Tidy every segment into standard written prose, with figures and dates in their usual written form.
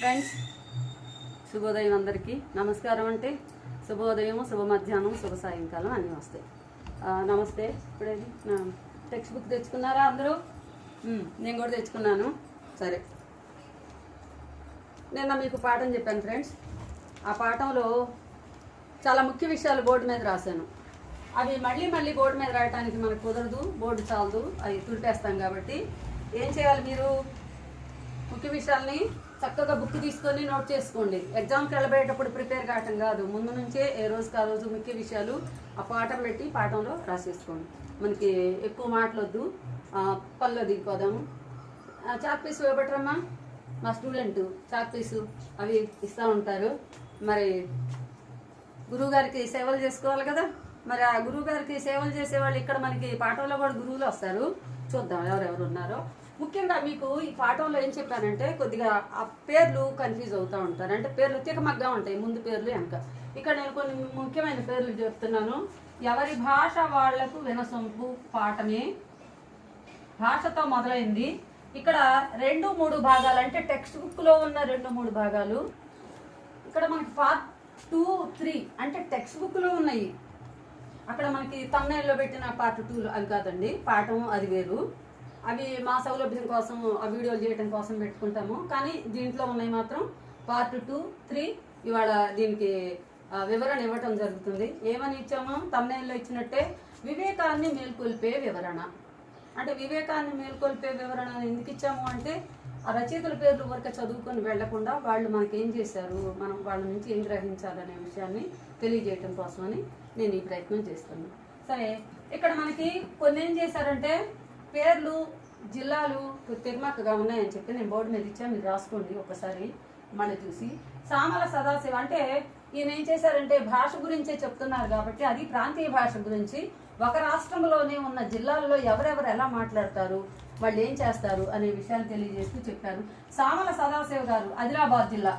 Friends, శుభోదయం అందరికీ నమస్కారం. అంటే శుభోదయం, శుభ మధ్యాహ్నం, శుభ సాయంకాలం అన్నీ వస్తాయి. నమస్తే. ఇప్పుడేది టెక్స్ట్ బుక్ తెచ్చుకున్నారా అందరూ? నేను కూడా తెచ్చుకున్నాను. సరే, నిన్న మీకు పాఠం చెప్పాను ఫ్రెండ్స్. ఆ పాఠంలో చాలా ముఖ్య విషయాలు బోర్డు మీద రాశాను. అవి మళ్ళీ మళ్ళీ బోర్డు మీద రాయడానికి మనకు కుదరదు, బోర్డు చాలదు, అవి తుడిపేస్తాం. కాబట్టి ఏం చేయాలి, మీరు ముఖ్య విషయాల్ని చక్కగా బుక్ తీసుకొని నోట్ చేసుకోండి. ఎగ్జామ్కి వెళ్ళబోయేటప్పుడు ప్రిపేర్ కావటం కాదు, ముందు నుంచే ఏ రోజుకి ఆ రోజు ముఖ్య విషయాలు ఆ పాఠం పెట్టి పాఠంలో రాసేసుకోండి. మనకి ఎక్కువ మాటలొద్దు, పనిలో దిగిపోదాము. చాక్ పీసు ఇవ్వబట్టరమ్మా, మా స్టూడెంట్ చాక్ పీసు అవి ఇస్తూ ఉంటారు. మరి గురువుగారికి సేవలు చేసుకోవాలి కదా. మరి ఆ గురువుగారికి సేవలు చేసేవాళ్ళు ఇక్కడ మనకి పాఠంలో కూడా గురువులు వస్తారు. చూద్దాం ఎవరెవరు ఉన్నారో. ముఖ్యంగా మీకు ఈ పాఠంలో ఏం చెప్పానంటే, కొద్దిగా ఆ పేర్లు కన్ఫ్యూజ్ అవుతూ ఉంటారు. అంటే పేర్లు తికమగ్గా ఉంటాయి, ముందు పేర్లు వెనక. ఇక్కడ నేను కొన్ని ముఖ్యమైన పేర్లు చెప్తున్నాను. ఎవరి భాష వాళ్లకు వినసొంపు పాఠమే భాషతో మొదలైంది. ఇక్కడ 2-3 భాగాలు, అంటే టెక్స్ట్ బుక్లో ఉన్న 2-3 భాగాలు. ఇక్కడ మనకి పార్ట్ 2, 3 అంటే టెక్స్ట్ బుక్లో ఉన్నాయి. అక్కడ మనకి తమ్నైల్లో పెట్టిన పార్ట్ 2 అవి కాదండి, పాఠం అది వేరు. అవి మా సౌలభ్యం కోసం ఆ వీడియోలు చేయడం కోసం పెట్టుకుంటాము. కానీ దీంట్లో ఉన్నాయి మాత్రం పార్ట్ 2, 3. ఇవాళ దీనికి వివరణ ఇవ్వటం జరుగుతుంది. ఏమని ఇచ్చామో తమ్నైల్లో ఇచ్చినట్టే, వివేకాన్ని మేల్కొల్పే వివరణ. అంటే వివేకాన్ని మేల్కొల్పే వివరణ ఎందుకు ఇచ్చాము అంటే, ఆ రచయితల పేర్లు వరకు చదువుకొని వెళ్లకుండా వాళ్ళు మనకి ఏం చేశారు, మనం వాళ్ళ నుంచి ఏం గ్రహించాలనే విషయాన్ని తెలియజేయటం కోసమని నేను ఈ ప్రయత్నం చేస్తున్నాను. సరే, ఇక్కడ మనకి కొన్ని ఏం చేశారంటే, పేర్లు జిల్లాలు తిరుమక్కగా ఉన్నాయని చెప్పి నేను బోర్డు మీద ఇచ్చా, మీరు రాసుకోండి ఒకసారి మళ్ళీ చూసి. సామల సదాశివ అంటే ఈయన ఏం చేశారంటే, భాష గురించే చెప్తున్నారు కాబట్టి అది ప్రాంతీయ భాష గురించి, ఒక రాష్ట్రంలోనే ఉన్న జిల్లాల్లో ఎవరెవరు ఎలా మాట్లాడతారు, వాళ్ళు ఏం చేస్తారు అనే విషయాన్ని తెలియజేస్తూ చెప్పారు. సామల సదాశివ గారు ఆదిలాబాద్ జిల్లా,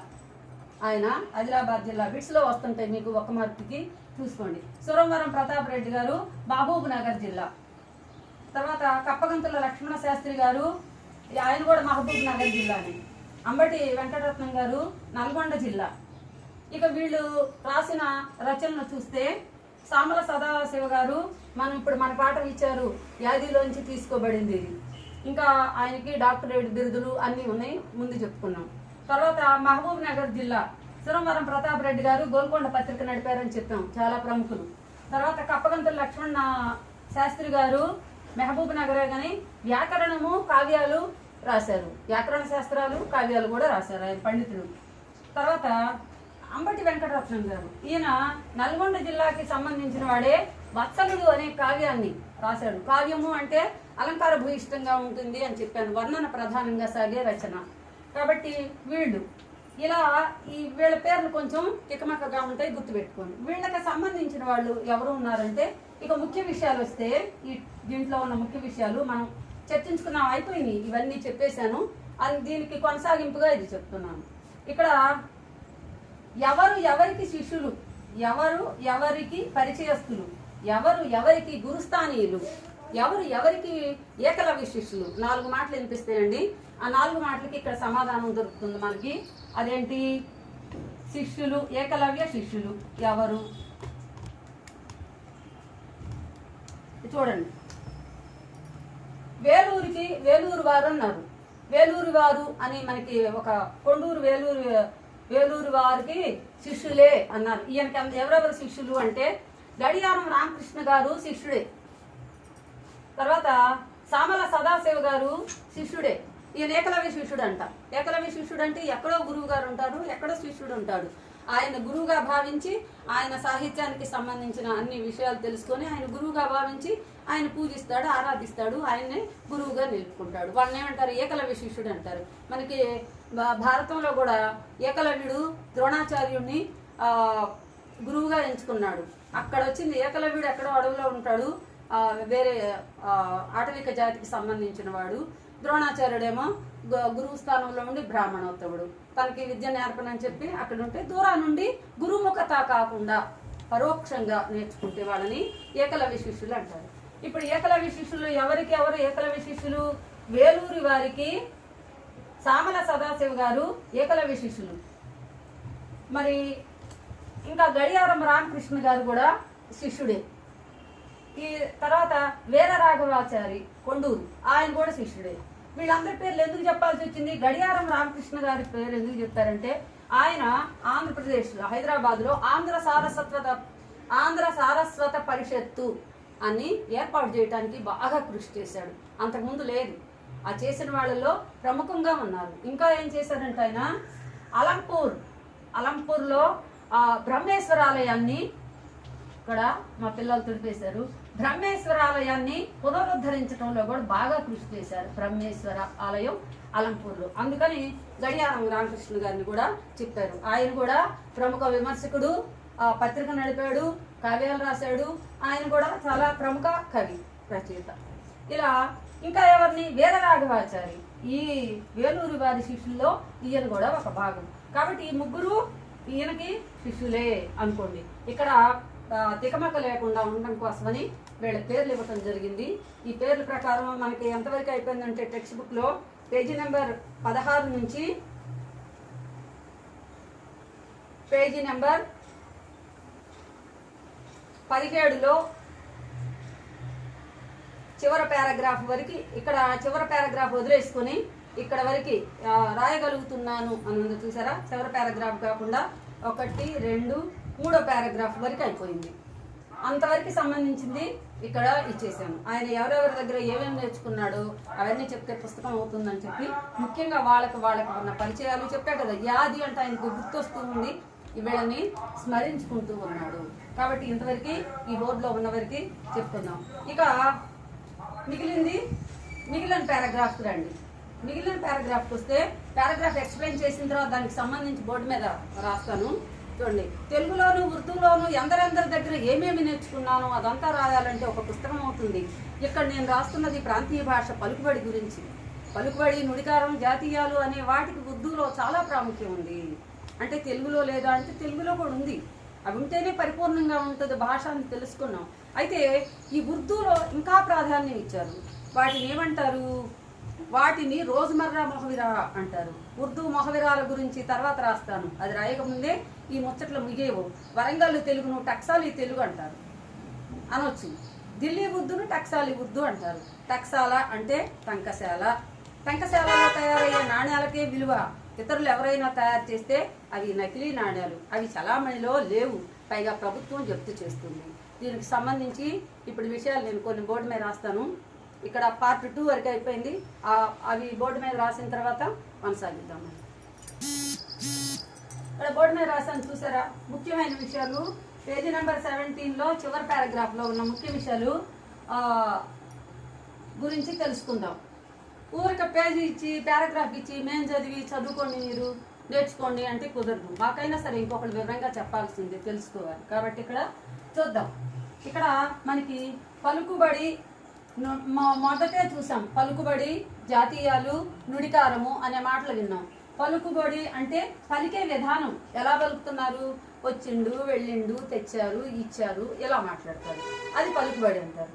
ఆయన ఆదిలాబాద్ జిల్లా బిట్స్లో వస్తుంటాయి మీకు, ఒక మార్కుకి చూసుకోండి. సురవరం ప్రతాప్ రెడ్డి గారు మహబూబ్ నగర్ జిల్లా. తర్వాత కప్పగంతుల లక్ష్మణ శాస్త్రి గారు, ఆయన కూడా మహబూబ్ నగర్ జిల్లాని. అంబటి వెంకటరత్నం గారు నల్గొండ జిల్లా. ఇక వీళ్ళు రాసిన రచనలు చూస్తే, సామల సదాశివ గారు ఇప్పుడు మన పాఠం ఇచ్చారు, యాదిలోంచి తీసుకోబడింది ఇది. ఇంకా ఆయనకి డాక్టరేట్ బిరుదులు అన్నీ ఉన్నాయి, ముందు చెప్పుకున్నాం. తర్వాత మహబూబ్ నగర్ జిల్లా సురవరం ప్రతాప్ రెడ్డి గారు గోల్కొండ పత్రిక నడిపారని చెప్పాం, చాలా ప్రముఖులు. తర్వాత కప్పగంతుల లక్ష్మణ శాస్త్రి గారు మహబూబ్ నగరే కానీ వ్యాకరణము కావ్యాలు రాశారు, వ్యాకరణ శాస్త్రాలు కావ్యాలు కూడా రాశారు, ఆయన పండితుడు. తర్వాత అంబటి వెంకటరత్నం గారు, ఈయన నల్గొండ జిల్లాకి సంబంధించిన వాడే వత్సలుడు అనే కావ్యాన్ని రాశాడు. కావ్యము అంటే అలంకార భూయిష్టంగా ఉంటుంది అని చెప్పాను, వర్ణన ప్రధానంగా సాగే రచన. కాబట్టి వీళ్ళు ఇలా వీళ్ళ పేర్లు కొంచెం తికమకగా ఉంటాయి, గుర్తుపెట్టుకోండి. వీళ్ళకి సంబంధించిన వాళ్ళు ఎవరు ఉన్నారంటే, ఇక ముఖ్య విషయాలు వస్తే, ఈ దీంట్లో ఉన్న ముఖ్య విషయాలు మనం చర్చించుకున్నాం, అయిపోయినాయి, ఇవన్నీ చెప్పేశాను. దీనికి కొనసాగింపుగా ఇది చెప్తున్నాను. ఇక్కడ ఎవరు ఎవరికి శిష్యులు, ఎవరు ఎవరికి పరిచయస్తులు, ఎవరు ఎవరికి గురుస్థానీయులు, ఎవరు ఎవరికి ఏకలవ్య శిష్యులు, 4 మాటలు వినిపిస్తాయండి. ఆ 4 మాటలకి ఇక్కడ సమాధానం దొరుకుతుంది మనకి. అదేంటి? శిష్యులు, ఏకలవ్య శిష్యులు ఎవరు చూడండి. వేలూరు వారు అన్నారు. వేలూరు వారు అని మనకి ఒక కొండూరు వేలూరు వారికి శిష్యులే అన్నారు. ఈయనకి ఎవరెవరు శిష్యులు అంటే, గడియారం రామకృష్ణ గారు శిష్యుడే. తర్వాత సామల సదాశివ గారు శిష్యుడే. ఈయన ఏకలవ్య శిష్యుడు అంట. ఏకలవ్య శిష్యుడు అంటే ఎక్కడో గురువు గారు ఉంటారు, ఎక్కడో శిష్యుడు ఉంటాడు. ఆయన గురువుగా భావించి, ఆయన సాహిత్యానికి సంబంధించిన అన్ని విషయాలు తెలుసుకొని ఆయన గురువుగా భావించి ఆయన పూజిస్తాడు, ఆరాధిస్తాడు, ఆయన్నే గురువుగా నిలుపుకుంటాడు. వాళ్ళని ఏమంటారు? ఏకలవ్య శిష్యుడు అంటారు. మనకి భారతంలో కూడా ఏకలవ్యుడు ద్రోణాచార్యుడిని గురువుగా ఎంచుకున్నాడు. అక్కడ వచ్చింది ఏకలవ్యుడు ఎక్కడో అడవిలో ఉంటాడు, వేరే ఆటవిక జాతికి సంబంధించిన వాడు. ద్రోణాచార్యుడేమో గురువు స్థానంలో ఉండి బ్రాహ్మణోత్తముడు, తనకి విద్య నేర్పనని చెప్పి అక్కడ ఉంటే, దూరం నుండి గురుముఖత కాకుండా పరోక్షంగా నేర్చుకుంటే వాళ్ళని ఏకలవ్య శిష్యులు అంటారు. ఇప్పుడు ఏకలవ్య శిష్యులు ఎవరికి ఎవరు ఏకలవ్య శిష్యులు? వేలూరి వారికి సామల సదాశివ గారు ఏకలవ్య శిష్యులు. మరి ఇంకా గడియారం రామకృష్ణ గారు కూడా శిష్యుడే. ఈ తర్వాత వీర రాఘవాచారి కొండూరు, ఆయన కూడా శిష్యుడే. వీళ్ళందరి పేర్లు ఎందుకు చెప్పాల్సి వచ్చింది? గడియారం రామకృష్ణ గారి పేరు ఎందుకు చెప్పారంటే ఆయన ఆంధ్రప్రదేశ్ హైదరాబాద్లో ఆంధ్ర సారస్వత పరిషత్తు అని ఏర్పాటు చేయడానికి బాగా కృషి చేశాడు. అంతకుముందు లేదు. ఆ చేసిన వాళ్ళలో ప్రముఖంగా ఉన్నారు. ఇంకా ఏం చేశారంటే ఆయన అలంపూర్లో బ్రహ్మేశ్వరాలయాన్ని, ఇక్కడ మా పిల్లలు తుడిపేశారు, బ్రహ్మేశ్వరాలయాన్ని పునరుద్ధరించడంలో కూడా బాగా కృషి చేశారు. బ్రహ్మేశ్వర ఆలయం అలంపూర్లో. అందుకని గడియారం రామకృష్ణ గారిని కూడా చెప్పారు. ఆయన కూడా ప్రముఖ విమర్శకుడు, పత్రిక నడిపాడు, కావ్యాలు రాశాడు. ఆయన కూడా చాలా ప్రముఖ కవి రచయిత. ఇలా ఇంకా ఎవరిని? వీరరాఘవాచారి, ఈ వేలూరు వారి శిష్యుల్లో ఈయన కూడా ఒక భాగం. కాబట్టి ఈ ముగ్గురు ఈయనకి శిష్యులే అనుకోండి. ఇక్కడ తికమక లేకుండా ఉండడం కోసమని వీళ్ళ పేర్లు ఇవ్వటం జరిగింది. ఈ పేర్ల ప్రకారం మనకి ఎంతవరకు అయిపోయిందంటే టెక్స్ట్ బుక్ లో పేజీ నెంబర్ 16 నుంచి పేజీ నెంబర్ 17లో చివరి పారాగ్రాఫ్ వరకు, ఇక్కడ చివరి పారాగ్రాఫ్ వదిలేసుకొని ఇక్కడ వరకు రాయగలుగుతున్నాను అని ఉంది చూసారా? చివరి పారాగ్రాఫ్ కాకుండా 1, 2, 3వ పారాగ్రాఫ్ వరకు అయిపోయింది. అంతవరకు సంబంధించింది ఇక్కడ ఇచ్చేసాను. ఆయన ఎవరెవరి దగ్గర ఏమేమి నేర్చుకున్నాడో అవన్నీ చెప్తే పుస్తకం అవుతుందని చెప్పి ముఖ్యంగా వాళ్ళకి ఉన్న పరిచయాలు చెప్పా కదా. యాది అంటే ఆయనకు గుర్తొస్తూ ఉంది, వీళ్ళని స్మరించుకుంటూ ఉన్నాడు. కాబట్టి ఇంతవరకు ఈ బోర్డులో ఉన్నవరకు చెప్తున్నాం. ఇక మిగిలిన పారాగ్రాఫ్కి రండి. మిగిలిన పారాగ్రాఫ్కి వస్తే పారాగ్రాఫ్ ఎక్స్ప్లెయిన్ చేసిన తర్వాత దానికి సంబంధించి బోర్డు మీద రాస్తాను. చూడండి, తెలుగులోను ఉర్దూలోను ఎందరెందరి దగ్గర ఏమేమి నేర్చుకున్నానో అదంతా రాయాలంటే ఒక పుస్తకం అవుతుంది. ఇక్కడ నేను రాస్తున్నది ప్రాంతీయ భాష పలుకుబడి గురించి. పలుకుబడి, నుడికారం, జాతీయాలు అనే వాటికి ఉర్దూలో చాలా ప్రాముఖ్యం ఉంది. అంటే తెలుగులో లేదా అంటే తెలుగులో కూడా ఉంది. అవి ఉంటేనే పరిపూర్ణంగా ఉంటుంది భాష అని తెలుసుకున్నాం. అయితే ఈ ఉర్దూలో ఇంకా ప్రాధాన్యం ఇచ్చారు. వాటిని ఏమంటారు? వాటిని రోజుమర్రా మొహవిరా అంటారు. ఉర్దూ మొహవిరాల గురించి తర్వాత రాస్తాను. అది రాయకముందే ఈ ముచ్చట్లు ముగియేవు. వరంగల్ తెలుగును టక్సాలి తెలుగు అంటారు అనొచ్చు. ఢిల్లీ ఉర్దూను టక్సాలి ఉర్దూ అంటారు. టక్సాల అంటే టంకశాల. టంకశాలలో తయారయ్యే నాణ్యాలకే విలువ. ఇతరులు ఎవరైనా తయారు చేస్తే అవి నకిలీ నాణ్యాలు, అవి చలామణిలో లేవు, పైగా ప్రభుత్వం జప్తు చేస్తుంది. దీనికి సంబంధించి ఇప్పుడు విషయాలు నేను కొన్ని బోర్డు మీద రాస్తాను. ఇక్కడ పార్ట్ 2 వరకు అయిపోయింది. అవి బోర్డు మీద రాసిన తర్వాత కొనసాగిద్దాము. ఇక్కడ బోర్డు మీద రాసాను చూసారా? ముఖ్యమైన విషయాలు పేజీ నెంబర్ 17లో చివరి పారాగ్రాఫ్లో ఉన్న ముఖ్య విషయాలు గురించి తెలుసుకుందాం. ఊరిక పేజీ ఇచ్చి పారాగ్రాఫ్ ఇచ్చి మేము చదువుకోండి, మీరు నేర్చుకోండి అంటే కుదరదు. మాకైనా సరే ఇంకొకటి వివరంగా చెప్పాల్సింది, తెలుసుకోవాలి. కాబట్టి ఇక్కడ చూద్దాం. ఇక్కడ మనకి పలుకుబడి మొదటే చూసాం. పలుకుబడి, జాతీయాలు, నుడికారము అనే మాటలు విన్నాం. పలుకుబడి అంటే పలికే విధానం. ఎలా పలుకుతున్నారు? వచ్చిండు, వెళ్ళిండు, తెచ్చారు, ఇచ్చారు, ఇలా మాట్లాడతారు. అది పలుకుబడి అంటారు.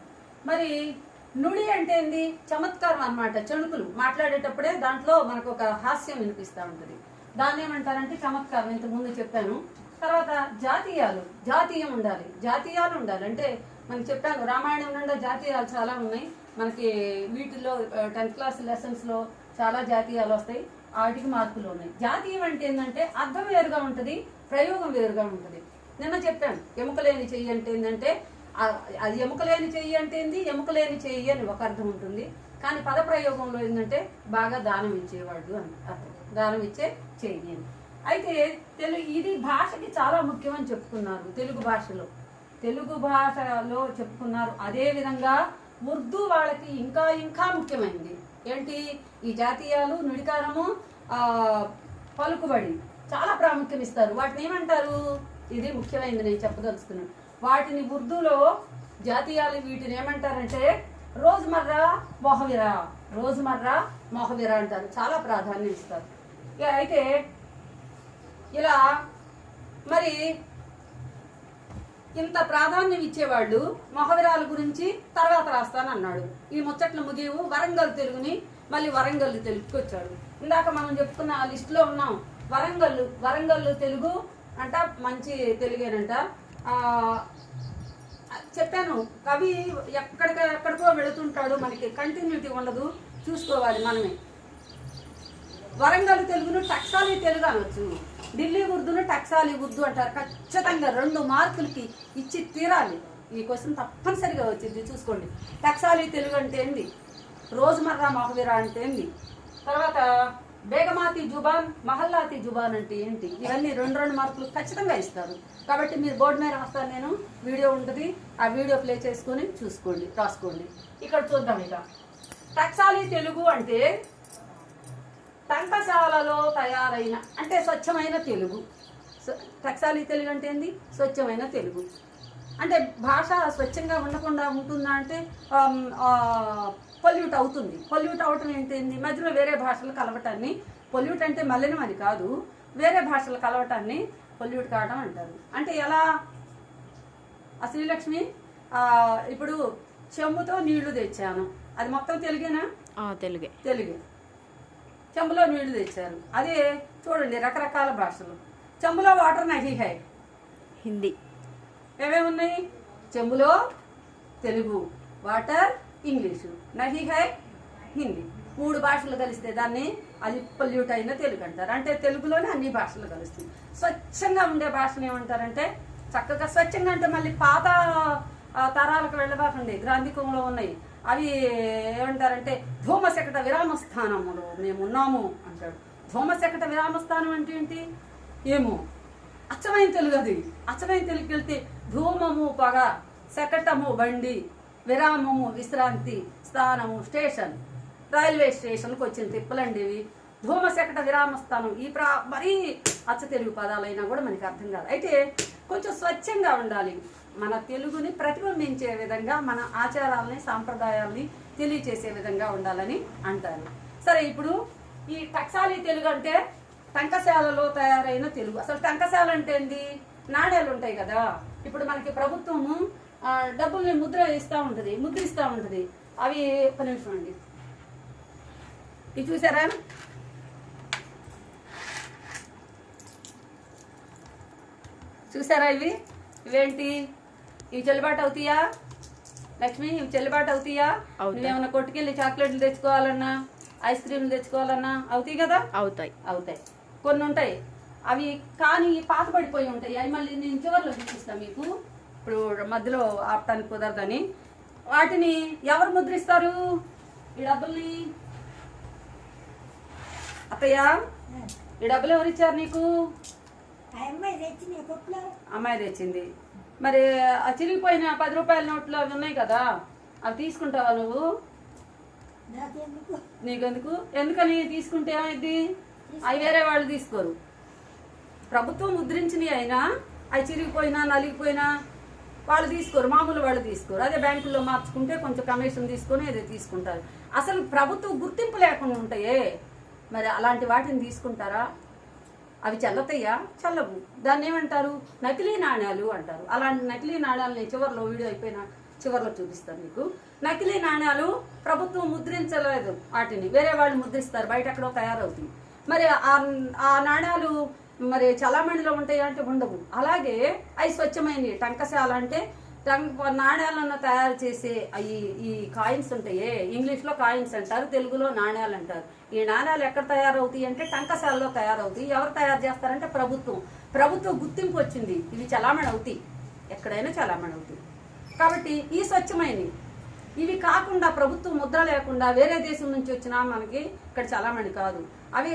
మరి నుడి అంటే ఏంది? చమత్కారం అన్నమాట. చణుకులు మాట్లాడేటప్పుడే దాంట్లో మనకు ఒక హాస్యం వినిపిస్తూ ఉంటుంది. దాన్ని ఏమంటారంటే చమత్కారం. ఇంతకుముందు చెప్పాను. తర్వాత జాతీయాలు, జాతీయం ఉండాలి, జాతీయాలు ఉండాలి. అంటే మనకి చెప్పాను రామాయణం నుండి జాతీయాలు చాలా ఉన్నాయి. మనకి వీటిల్లో 10th క్లాస్ లెసన్స్లో చాలా జాతీయాలు వస్తాయి. వాటికి మార్కులు ఉన్నాయి. జాతీయం అంటే ఏంటంటే అర్థం వేరుగా ఉంటుంది, ప్రయోగం వేరుగా ఉంటుంది. నిన్న చెప్పాను ఎముకలేని చెయ్యి అంటే ఏంటంటే అది ఎముకలేని చెయ్యి అంటే ఏంది? ఎముకలేని చెయ్యి అని ఒక అర్థం ఉంటుంది. కానీ పదప్రయోగంలో ఏంటంటే బాగా దానం ఇచ్చేవాడు అని అర్థం. దానం ఇచ్చే చెయ్యి అని. అయితే ఇది భాషకి చాలా ముఖ్యమని చెప్పుకున్నారు. తెలుగు భాషలో చెప్పుకున్నారు. అదేవిధంగా ఉర్దూ వాళ్ళకి ఇంకా ముఖ్యమైనది ఏంటి? ఈ జాతీయాలు, నుడికారము, పలుకుబడి చాలా ప్రాముఖ్యం ఇస్తారు. వాటిని ఏమంటారు? ఇది ముఖ్యమైనది నేను చెప్పదలుచుకున్నాను. వాటిని ఉర్దూలో జాతీయాలు వీటిని ఏమంటారంటే రోజుమర్రా మొహవిరా అంటారు. చాలా ప్రాధాన్యం ఇస్తారు. అయితే ఇలా మరి ఇంత ప్రాధాన్యం ఇచ్చేవాళ్ళు మొహవిరాల గురించి తర్వాత రాస్తానన్నాడు. ఈ ముచ్చట్లు ముగివు. వరంగల్ తెలుగుని మళ్ళీ వరంగల్ తెలుగుకి వచ్చాడు. ఇందాక మనం చెప్పుకున్న ఆ లిస్టులో ఉన్నాం. వరంగల్లు తెలుగు అంట, మంచి తెలుగేనంట. చెప్పాను, కవి ఎక్కడికో వెళుతుంటాడు, మనకి కంటిన్యూటీ ఉండదు, చూసుకోవాలి మనమే. వరంగల్ తెలుగును టక్సాలి తెలుగు అనొచ్చు, ఢిల్లీ ఉర్దూను టక్సాలి ఉర్దూ అంటారు. ఖచ్చితంగా 2 మార్కులకి ఇచ్చి తీరాలి. ఈ క్వశ్చన్ తప్పనిసరిగా వచ్చింది, చూసుకోండి. టక్సాలి తెలుగు అంటే ఏంది, రోజుమర్రా మహవీరా అంటే ఏంది, తర్వాత బేగమాతి జుబాన్, మహల్లాతి జుబాన్ అంటే ఏంటి, ఇవన్నీ 2 మార్కులు ఖచ్చితంగా ఇస్తారు. కాబట్టి మీరు బోర్డు మీద రాస్తాను నేను, వీడియో ఉంటుంది, ఆ వీడియో ప్లే చేసుకొని చూసుకోండి, రాసుకోండి. ఇక్కడ చూద్దాం. ఇక టక్సాలి తెలుగు అంటే టంకశాలలో తయారైన, అంటే స్వచ్ఛమైన తెలుగు. టక్సాలి తెలుగు అంటే ఏంది, స్వచ్ఛమైన తెలుగు. అంటే భాష స్వచ్ఛంగా ఉండకుండా ఉంటుందా అంటే పొల్యూట్ అవుతుంది. పొల్యూట్ అవటం ఏంటి, మధ్యలో వేరే భాషలు కలవటాన్ని, పొల్యూట్ అంటే మలినం అని కాదు, వేరే భాషలు కలవటాన్ని పొల్యూట్ కావడం అంటారు. అంటే ఎలా, ఆ శ్రీలక్ష్మి ఇప్పుడు చెంబుతో నీళ్లు తెచ్చాను, అది మొత్తం తెలుగేనా? తెలుగే. చెంబులో నీళ్లు తెచ్చారు, అదే చూడండి రకరకాల భాషలు. చెంబులో వాటర్ నహీ హై, హిందీ. ఏమేమి ఉన్నాయి, చెంబులో తెలుగు, వాటర్ ఇంగ్లీషు, నహీ హై హిందీ. 3 భాషలు కలిస్తే దాన్ని అది పొల్యూట్ అయిన తెలుగు అంటారు. అంటే తెలుగులోనే అన్ని భాషలు కలుస్తాయి. స్వచ్ఛంగా ఉండే భాషను ఏమంటారంటే, చక్కగా స్వచ్ఛంగా అంటే మళ్ళీ పాత తరాలకు వెళ్ళబాకండి, గ్రాంధికంలో ఉన్నాయి అవి ఏమంటారంటే, ధూమశకట విరామస్థానములో మేమున్నాము అంటాడు. ధూమశకట విరామస్థానం అంటే ఏంటి ఏమో, అచ్చమైన తెలుగు అది. అచ్చమైన తెలుగుకి వెళ్తే ధూమము పొగ, శకటము బండి, విరామము విశ్రాంతి, స్థానము స్టేషన్, రైల్వే స్టేషన్కి వచ్చిన తిప్పలండి ఇవి. ధూమశకట విరామస్థానం, ఈ మరీ అచ్చ తెలుగు పదాలైనా కూడా మనకి అర్థం కాదు. అయితే కొంచెం స్వచ్ఛంగా ఉండాలి, మన తెలుగుని ప్రతిబింబించే విధంగా, మన ఆచారాలని సాంప్రదాయాలని తెలియచేసే విధంగా ఉండాలని అంటారు. సరే, ఇప్పుడు ఈ టక్సాలి తెలుగు అంటే టంకశాలలో తయారైన తెలుగు. అసలు టంకశాల అంటే ఏంది, నాణ్యాలు ఉంటాయి కదా. ఇప్పుడు మనకి ప్రభుత్వము డబ్బుల్ని ముద్రిస్తూ ఉంటుంది. అవి ఒక నిమిషం అండి, ఇవి చూసారా, ఇవేంటి, ఇవి చెల్లుబాటు అవుతాయా లక్ష్మి? ఇవి చెల్లుబాటు అవుతాయా? నువ్వేమన్నా కొట్టుకెళ్ళి చాక్లెట్లు తెచ్చుకోవాలన్నా, ఐస్ క్రీమ్లు తెచ్చుకోవాలన్నా అవుతాయి కదా? అవుతాయి. కొన్ని ఉంటాయి అవి, కానీ పాత పడిపోయి ఉంటాయి. అవి మళ్ళీ నేను చివరిలో చూపిస్తాను మీకు, ఇప్పుడు మధ్యలో ఆపటానికి కుదరదని. వాటిని ఎవరు ముద్రిస్తారు ఈ డబ్బుల్ని? అత్తయ్య, ఈ డబ్బులు ఎవరు ఇచ్చారు నీకు? అమ్మాయి తెచ్చింది. మరి ఆ చిరిగిపోయిన 10 రూపాయల నోట్లు అవి ఉన్నాయి కదా, అవి తీసుకుంటావా నువ్వు? నీకెందుకు? ఎందుకని తీసుకుంటే ఏమైంది? అవి వేరే వాళ్ళు తీసుకోరు. ప్రభుత్వం ముద్రించినవి అయినా అవి చిరిగిపోయినా నలిగిపోయినా వాళ్ళు తీసుకోరు, మామూలు వాళ్ళు తీసుకోరు. అదే బ్యాంకుల్లో మార్చుకుంటే కొంచెం కమిషన్ తీసుకొని అదే తీసుకుంటారు. అసలు ప్రభుత్వం గుర్తింపు లేకుండా ఉంటాయే, మరి అలాంటి వాటిని తీసుకుంటారా? అవి చెల్లతాయా? చల్లవు. దాన్ని ఏమంటారు? నకిలీ నాణ్యాలు అంటారు. అలాంటి నకిలీ నాణ్యాలని చివరిలో, వీడియో అయిపోయినా చివరిలో చూపిస్తాను మీకు. నకిలీ నాణ్యాలు ప్రభుత్వం ముద్రించలేదు, వాటిని వేరే వాళ్ళు ముద్రిస్తారు, బయట ఎక్కడో తయారవుతుంది. మరి ఆ నాణ్యాలు మరి చలామణిలో ఉంటాయి అంటే ఉండవు. అలాగే అవి స్వచ్ఛమైనవి. టంకశాల అంటే నాణ్యాలను తయారు చేసే ఈ కాయిన్స్ ఉంటాయే, ఇంగ్లీష్లో కాయిన్స్ అంటారు, తెలుగులో నాణ్యాలు అంటారు. ఈ నాణ్యాలు ఎక్కడ తయారవుతాయి అంటే టంకశాలలో తయారవుతాయి. ఎవరు తయారు చేస్తారంటే ప్రభుత్వం గుర్తింపు వచ్చింది, ఇవి చలామణి అవుతాయి, ఎక్కడైనా చలామణి అవుతాయి. కాబట్టి ఈ స్వచ్ఛమైనవి. ఇవి కాకుండా ప్రభుత్వం ముద్ర లేకుండా వేరే దేశం నుంచి వచ్చినా మనకి ఇక్కడ చలామణి కాదు. అవి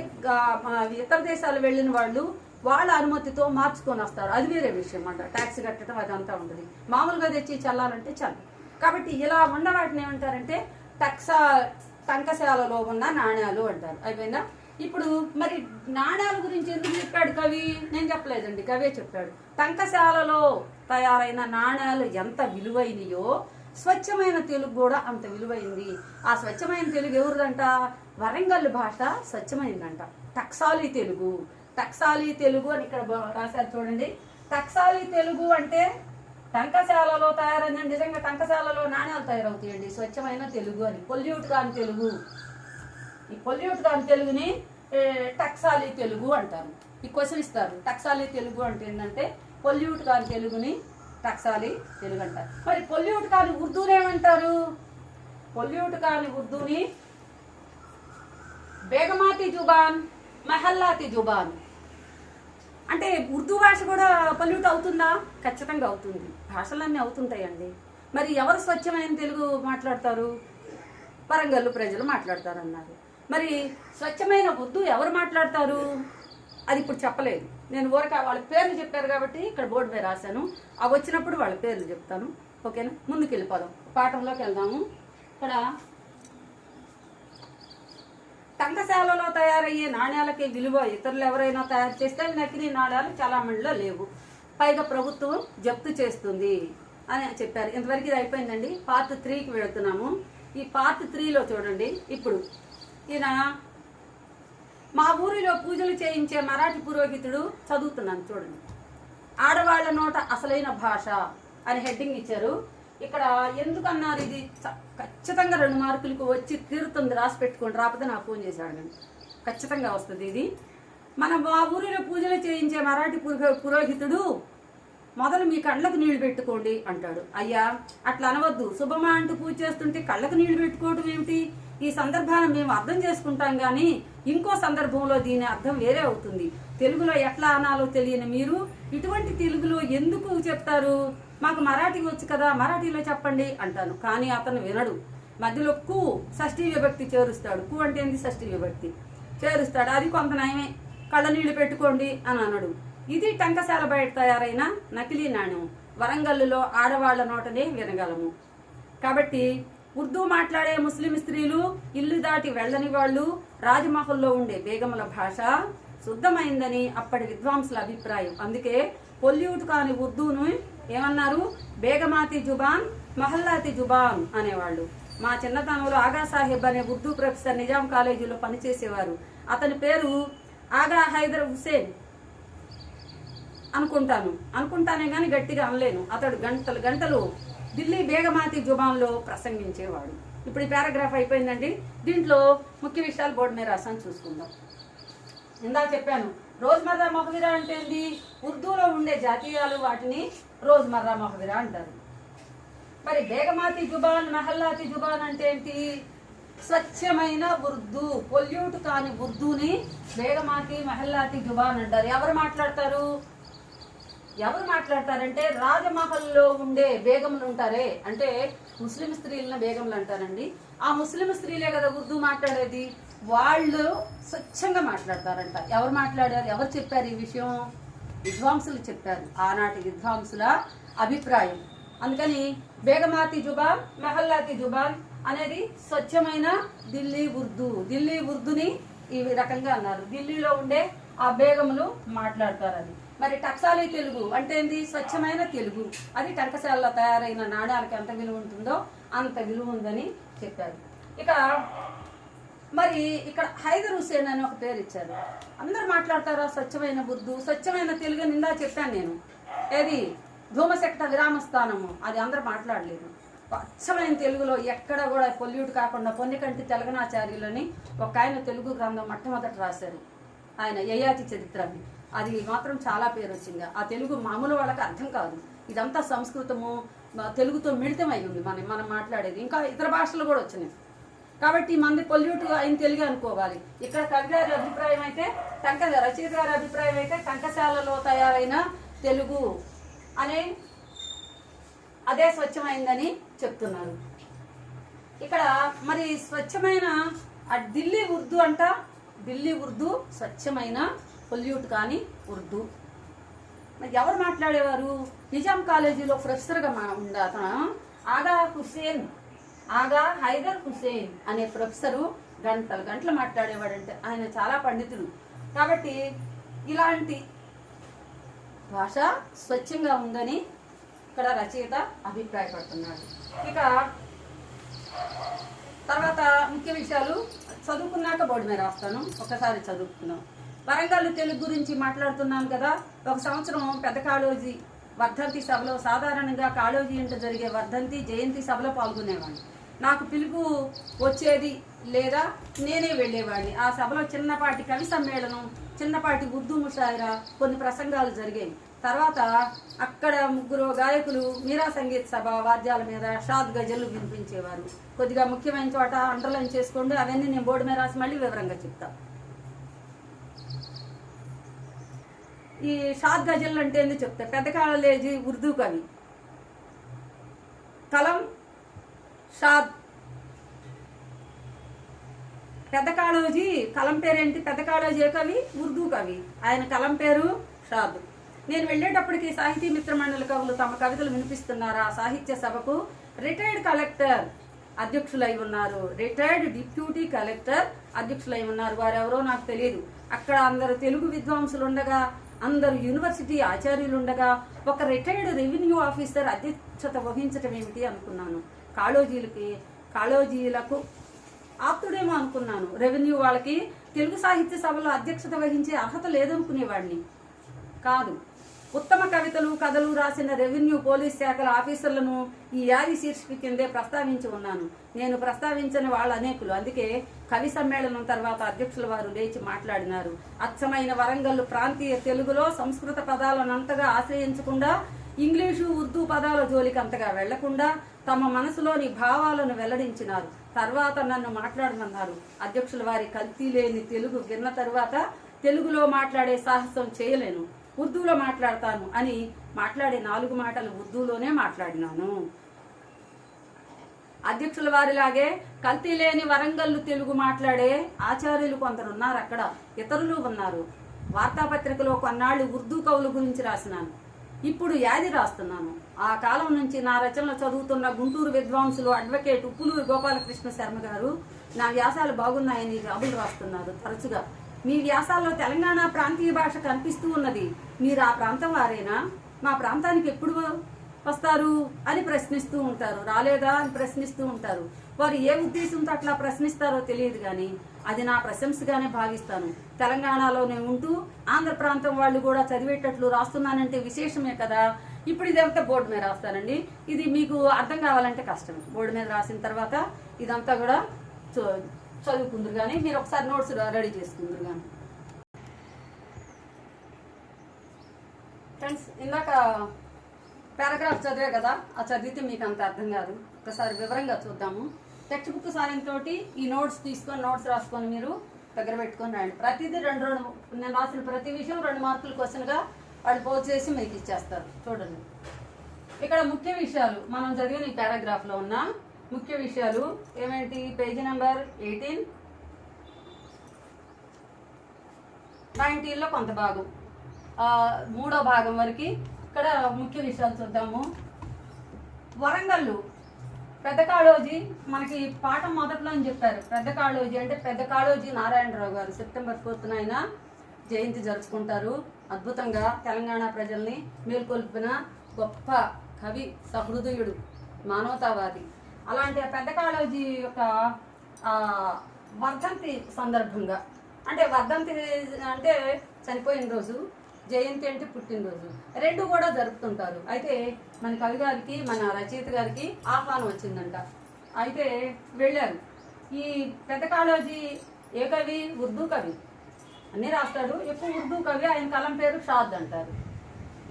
ఇతర దేశాలు వెళ్ళిన వాళ్ళు వాళ్ళ అనుమతితో మార్చుకొని వస్తారు, అది వేరే విషయం అన్నమాట. ట్యాక్స్ కట్టడం అదంతా ఉంటుంది. మామూలుగా తెచ్చి చల్లాలంటే చల్లు. కాబట్టి ఇలా ఉన్న వాటిని ఏమంటారంటే టంకశాలలో ఉన్న నాణ్యాలు అంటారు. అయిపోయిందా? ఇప్పుడు మరి నాణ్యాల గురించి ఎందుకు చెప్పాడు కవి? నేను చెప్పలేదండి, కవే చెప్పాడు. టంకశాలలో తయారైన నాణ్యాలు ఎంత విలువైనయో స్వచ్ఛమైన తెలుగు కూడా అంత విలువైంది. ఆ స్వచ్ఛమైన తెలుగు ఎవరిదంట? వరంగల్ భాష స్వచ్ఛమైందంట. టక్సాలి తెలుగు అని ఇక్కడ రాశారు చూడండి. టక్సాలి తెలుగు అంటే టంకశాలలో తయారైందండి. నిజంగా టంకశాలలో నాణ్యాలు తయారవుతాయండి, స్వచ్ఛమైన తెలుగు అని. పొల్యూట్ కాని తెలుగు. ఈ పొల్యూట్ కాని తెలుగుని టక్సాలి తెలుగు అంటారు. ఈ క్వశ్చన్ ఇస్తారు, టక్సాలి తెలుగు అంటే ఏంటంటే పొల్యూట్ కాని తెలుగుని టక్సాలి తెలుగు అంటారు. మరి పొల్యూట్ కాని ఉర్దూని ఏమంటారు? పొల్యూట్ కాని ఉర్దూని బేగమాతి జుబాన్, మహల్లాతి జుబాన్. అంటే ఉర్దూ భాష కూడా పొల్యూట్ అవుతుందా? ఖచ్చితంగా అవుతుంది. భాషలన్నీ అవుతుంటాయండి. మరి ఎవరు స్వచ్ఛమైన తెలుగు మాట్లాడతారు? వరంగల్ ప్రజలు మాట్లాడతారు అన్నారు. మరి స్వచ్ఛమైన ఉర్దూ ఎవరు మాట్లాడతారు? అది ఇప్పుడు చెప్పలేదు. నేను ఊరక వాళ్ళ పేర్లు చెప్పారు కాబట్టి ఇక్కడ బోర్డు మీద రాశాను. అవి వచ్చినప్పుడు వాళ్ళ పేర్లు చెప్తాను. ఓకేనా? ముందుకు వెళ్ళిపోదాం, పాఠంలోకి వెళ్దాము. ఇక్కడ టంకశాలలో తయారయ్యే నాణ్యాలకి విలువ ఇతరులు ఎవరైనా తయారు చేస్తే నకిలీ నాణ్యాలు చలామణిలో లేవు, పైగా ప్రభుత్వం జప్తు చేస్తుంది అని చెప్పారు. ఇంతవరకు ఇది అయిపోయిందండి. పార్ట్ 3కి వెళుతున్నాము. ఈ పార్ట్ 3లో చూడండి. ఇప్పుడు ఈయన మా ఊరిలో పూజలు చేయించే మరాఠీ పురోహితుడు, చదువుతున్నాను చూడండి. ఆడవాళ్ల నోట అసలైన భాష అని హెడ్డింగ్ ఇచ్చారు. ఇక్కడ ఎందుకన్నారు? ఇది ఖచ్చితంగా 2 మార్కులకు వచ్చి తీరుతుంది, రాసి పెట్టుకోండి. రాకపోతే నాకు ఫోన్ చేశాడు, నేను ఖచ్చితంగా వస్తుంది ఇది. మా ఊరిలో పూజలు చేయించే మరాఠీ పురోహితుడు మొదలు మీ కళ్ళకు నీళ్లు పెట్టుకోండి అంటాడు. అయ్యా అట్లా అనవద్దు, శుభమా అంటూ పూజ చేస్తుంటే కళ్ళకు నీళ్లు పెట్టుకోవడం ఏమిటి? ఈ సందర్భాన్ని మేము అర్థం చేసుకుంటాం కానీ ఇంకో సందర్భంలో దీని అర్థం వేరే అవుతుంది. తెలుగులో ఎట్లా అనాలో తెలియని మీరు ఇటువంటి తెలుగులో ఎందుకు చెప్తారు? మాకు మరాఠీ వచ్చు కదా, మరాఠీలో చెప్పండి అంటాను. కానీ అతను వినడు. మధ్యలో కు షష్ఠీ విభక్తి చేరుస్తాడు. కు అంటే ఏంది? షష్ఠీ విభక్తి చేరుస్తాడు. అది కొంత నయమే, కళ్ళ నీళ్లు పెట్టుకోండి అని అనడు. ఇది టంకశాల బయట తయారైన నకిలీ నాణ్యం. వరంగల్లులో ఆడవాళ్ల నోటనే వినగలము. కాబట్టి ఉర్దూ మాట్లాడే ముస్లిం స్త్రీలు, ఇల్లు దాటి వెళ్ళని వాళ్ళు, రాజమహల్లో ఉండే బేగముల భాష శుద్ధమైందని అప్పటి విద్వాంసుల అభిప్రాయం. అందుకే పొల్యూట్ కాని ఉర్దూను ఏమన్నారు? బేగమాతి జుబాన్, మహల్లాతి జుబాన్ అనేవాళ్ళు. మా చిన్నతనంలో ఆగా సాహెబ్ అనే ఉర్దూ ప్రొఫెసర్ నిజాం కాలేజీలో పనిచేసేవారు. అతని పేరు ఆగా హైదర్ హుసేన్ అనుకుంటానే కానీ గట్టిగా అనలేను. అతడు గంటలు గంటలు ఢిల్లీ బేగమాతి జుబాన్లో ప్రసంగించేవాడు. ఇప్పుడు ఈ పారాగ్రాఫ్ అయిపోయిందండి. దీంట్లో ముఖ్య విషయాలు బోర్డు మీద రాసాను, చూసుకుందాం. ఇందా చెప్పాను, రోజ్మర్రా మొహవిరా అంటే ఏంది? ఉర్దూలో ఉండే జాతీయాలు, వాటిని రోజ్మర్రా మొహవిరా అంటారు. మరి బేగమాతి జుబాన్, మహల్లాతి జుబాన్ అంటే ఏంటి? స్వచ్ఛమైన ఉర్దూ, పొల్యూట్ కాని ఉర్దూని బేగమాతి, మహల్లాతి జుబాన్ అంటారు. ఎవరు మాట్లాడతారంటే రాజమహల్లో ఉండే బేగములు ఉంటారే, అంటే ముస్లిం స్త్రీలను బేగములు అంటారండి. ఆ ముస్లిం స్త్రీలే కదా ఉర్దూ మాట్లాడేది. వాళ్ళు స్వచ్ఛంగా మాట్లాడతారంట. ఎవరు చెప్పారు ఈ విషయం? విద్వాంసులు చెప్పారు, ఆనాటి విద్వాంసుల అభిప్రాయం. అందుకని బేగమాతి జుబాన్, మహల్లాతి జుబాన్ అనేది స్వచ్ఛమైన ఢిల్లీ ఉర్దూని ఈ రకంగా అన్నారు. ఢిల్లీలో ఉండే ఆ బేగములు మాట్లాడతారని. మరి టక్సాలి తెలుగు అంటే ఏంది? స్వచ్ఛమైన తెలుగు. అది టంకశాలలో తయారైన నాణ్యాలకు ఎంత విలువ ఉంటుందో అంత విలువ ఉందని చెప్పారు. ఇక మరి ఇక్కడ హైదర్ హుసేన్ అని ఒక పేరు ఇచ్చారు. అందరు మాట్లాడతారా స్వచ్ఛమైన ఉర్దూ, స్వచ్ఛమైన తెలుగు? నిందా చెప్పాను నేను. ఏది? ధూమశకట విరామస్థానము, అది అందరు మాట్లాడలేదు. స్వచ్ఛమైన తెలుగులో ఎక్కడ కూడా పొల్యూట్ కాకుండా పొన్నికంటి తెలగనాచార్యులని ఒక ఆయన తెలుగు గ్రంథం మొట్టమొదట రాశారు. ఆయన యయాతి చరిత్రని. అది మాత్రం చాలా పేరు వచ్చింది. ఆ తెలుగు మామూలు వాళ్ళకి అర్థం కాదు. ఇదంతా సంస్కృతము తెలుగుతో మిళితమై ఉంది మనం మాట్లాడేది. ఇంకా ఇతర భాషలు కూడా వచ్చినాయి. కాబట్టి మంది పొల్యూట్ అయిన తెలుగు అనుకోవాలి. ఇక్కడ కవి గారి అభిప్రాయం అయితే, రచయిత గారి అభిప్రాయం అయితే టంకశాలలో తయారైన తెలుగు అనే అదే స్వచ్ఛమైందని చెప్తున్నారు. ఇక్కడ మరి స్వచ్ఛమైన ఢిల్లీ ఉర్దూ అంట. ఢిల్లీ ఉర్దూ స్వచ్ఛమైన పొల్యూట్ కాని ఉర్దూ. మరి ఎవరు మాట్లాడేవారు? నిజాం కాలేజీలో ప్రొఫెసర్గా ఉండే అతను ఆగా హైదర్ హుసేన్ అనే ప్రొఫెసరు గంటలు మాట్లాడేవాడంటే. ఆయన చాలా పండితుడు. కాబట్టి ఇలాంటి భాష స్వచ్ఛంగా ఉందని ఇక్కడ రచయిత అభిప్రాయపడుతున్నాడు. ఇక తర్వాత ముఖ్య విషయాలు చదువుకున్నాక బోర్డు మీద రాస్తాను, ఒకసారి చదువుకున్నాం. వరంగల్ తెలుగు గురించి మాట్లాడుతున్నాను కదా. ఒక సంవత్సరం పెద్ద కాళోజీ వర్ధంతి సభలో, సాధారణంగా కాళోజీ ఇంట జరిగే వర్ధంతి జయంతి సభలో పాల్గొనేవాడిని. నాకు పిలుపు వచ్చేది లేదా నేనే వెళ్ళేవాడిని. ఆ సభలో చిన్నపాటి కవి సమ్మేళనం, చిన్నపాటి ఉర్దూ ముషాయిరా, కొన్ని ప్రసంగాలు జరిగేవి. తర్వాత అక్కడ 3 గాయకులు మీరా సంగీత్ సభ వాద్యాల మీద షాద్ గజల్లు వినిపించేవారు. కొద్దిగా ముఖ్యమైన చోట అండర్లైన్ చేసుకోండి, అవన్నీ నేను బోర్డు మీద రాసి మళ్ళీ వివరంగా చెప్తా. ఈ షాద్ గజల్ అంటే ఎందుకు చెప్తా. పెద్ద కాలేజీ ఉర్దూ కవి కలం షాద్. పెద్ద కాళోజీ కలం పేరేంటి? పెద్ద కాళోజీ కవి, ఉర్దూ కవి. ఆయన కలం పేరు షాద్. నేను వెళ్ళేటప్పటికి సాహితీ మిత్ర మండలి కవులు తమ కవితలు వినిపిస్తున్నారు. ఆ సాహిత్య సభకు రిటైర్డ్ కలెక్టర్ అధ్యక్షులై ఉన్నారు, రిటైర్డ్ డిప్యూటీ కలెక్టర్ అధ్యక్షులై ఉన్నారు. వారెవరో నాకు తెలియదు. అక్కడ అందరు తెలుగు విద్వాంసులు ఉండగా, అందరు యూనివర్సిటీ ఆచార్యులు ఉండగా, ఒక రిటైర్డ్ రెవెన్యూ ఆఫీసర్ అధ్యక్షత వహించటం ఏమిటి అనుకున్నాను. కాళోజీలకు ఆప్తుడేమో అనుకున్నాను. రెవెన్యూ వాళ్ళకి తెలుగు సాహిత్య సభలో అధ్యక్షత వహించే అర్హత లేదనుకునేవాడిని కాదు. ఉత్తమ కవితలు, కథలు రాసిన రెవెన్యూ పోలీస్ శాఖల ఆఫీసర్లను ఈ యాది శీర్షిక కిందే ప్రస్తావించి ఉన్నాను. నేను ప్రస్తావించని వాళ్ళు అనేకులు. అందుకే కవి సమ్మేళనం తర్వాత అధ్యక్షుల వారు లేచి మాట్లాడినారు. అచ్చమైన వరంగల్ ప్రాంతీయ తెలుగులో సంస్కృత పదాలను అంతగా ఆశ్రయించకుండా, ఇంగ్లీషు ఉర్దూ పదాల జోలికి అంతగా వెళ్లకుండా తమ మనసులోని భావాలను వెల్లడించినారు. తర్వాత నన్ను మాట్లాడమన్నారు. అధ్యక్షుల వారి కల్తీ లేని తెలుగు విన్న తరువాత తెలుగులో మాట్లాడే సాహసం చేయలేను, ఉర్దూలో మాట్లాడతాను అని మాట్లాడే 4 మాటలు ఉర్దూలోనే మాట్లాడినాను. అధ్యక్షుల వారిలాగే కల్తీ లేని వరంగల్లు తెలుగు మాట్లాడే ఆచార్యులు కొందరు ఉన్నారు. అక్కడ ఇతరులు ఉన్నారు. వార్తాపత్రికలో కొన్నాళ్ళు ఉర్దూ కవుల గురించి రాసినాను. ఇప్పుడు యాది రాస్తున్నాను. ఆ కాలం నుంచి నా రచనలు చదువుతున్న గుంటూరు విద్వాంసులు అడ్వకేట్ ఉప్పులూరు గోపాలకృష్ణ శర్మ గారు నా వ్యాసాలు బాగున్నాయని రాబులు రాస్తున్నారు. తరచుగా మీ వ్యాసాల్లో తెలంగాణ ప్రాంతీయ భాష కనిపిస్తూ ఉన్నది. మీరు ఆ ప్రాంతం వారేనా? మా ప్రాంతానికి ఎప్పుడు వస్తారు అని ప్రశ్నిస్తూ ఉంటారు. రాలేదా అని ప్రశ్నిస్తూ ఉంటారు. వారు ఏ ఉద్దేశంతో అట్లా ప్రశ్నిస్తారో తెలియదు, కానీ అది నా ప్రశంసగానే భావిస్తాను. తెలంగాణలోనే ఉంటూ ఆంధ్ర ప్రాంతం వాళ్ళు కూడా చదివేటట్లు రాస్తున్నానంటే విశేషమే కదా. ఇప్పుడు ఇదంతా బోర్డు మీద రాస్తానండి. ఇది మీకు అర్థం కావాలంటే కష్టం. బోర్డు మీద రాసిన తర్వాత ఇదంతా కూడా చదువుకుందరు, కానీ మీరు ఒకసారి నోట్స్ రెడీ చేసుకుందరు. కానీ ఫ్రెండ్స్, ఇందాక పారాగ్రాఫ్ చదివే కదా, ఆ చదివితే మీకు అంత అర్థం కాదు. ఒకసారి వివరంగా చూద్దాము. టెక్స్ట్ బుక్ సాయంతో ఈ నోట్స్ తీసుకొని నోట్స్ రాసుకొని మీరు దగ్గర పెట్టుకొని రండి. ప్రతిదీ 2 నేను రాసిన ప్రతి విషయం 2 మార్కుల క్వశ్చన్గా వాళ్ళు పోస్ట్ చేసి మీకు ఇచ్చేస్తారు. చూడండి, ఇక్కడ ముఖ్య విషయాలు మనం చదివిన ఈ పారాగ్రాఫ్లో ఉన్న ముఖ్య విషయాలు ఏమేంటి? పేజీ నెంబర్ 18, 19లో కొంత భాగం, 3వ భాగం వరకు ఇక్కడ ముఖ్య విషయాలు చూద్దాము. వరంగల్లు పెద్ద కాళోజీ మనకి పాఠం మొదట్లో అని చెప్పారు. పెద్ద కాళోజీ అంటే పెద్ద కాళోజీ నారాయణరావు గారు సెప్టెంబర్ 4న ఆయన జయంతి జరుపుకుంటారు. అద్భుతంగా తెలంగాణ ప్రజల్ని మేల్కొల్పిన గొప్ప కవి, సహృదయుడు, మానవతావాది. అలాంటి పెద్ద కాళోజీ యొక్క వర్ధంతి సందర్భంగా, అంటే వర్ధంతి అంటే చనిపోయిన రోజు, జయంతి అంటే పుట్టినరోజు, 2 కూడా జరుపుతుంటారు. అయితే మన కవి గారికి, మన రచయిత గారికి ఆహ్వానం వచ్చిందంట. అయితే వెళ్ళారు. ఈ పెద్ద కాళోజీ ఏ కవి? ఉర్దూ కవి. అన్నీ రాస్తాడు, ఎక్కువ ఉర్దూ కవి. ఆయన కలం పేరు షాద్ అంటారు.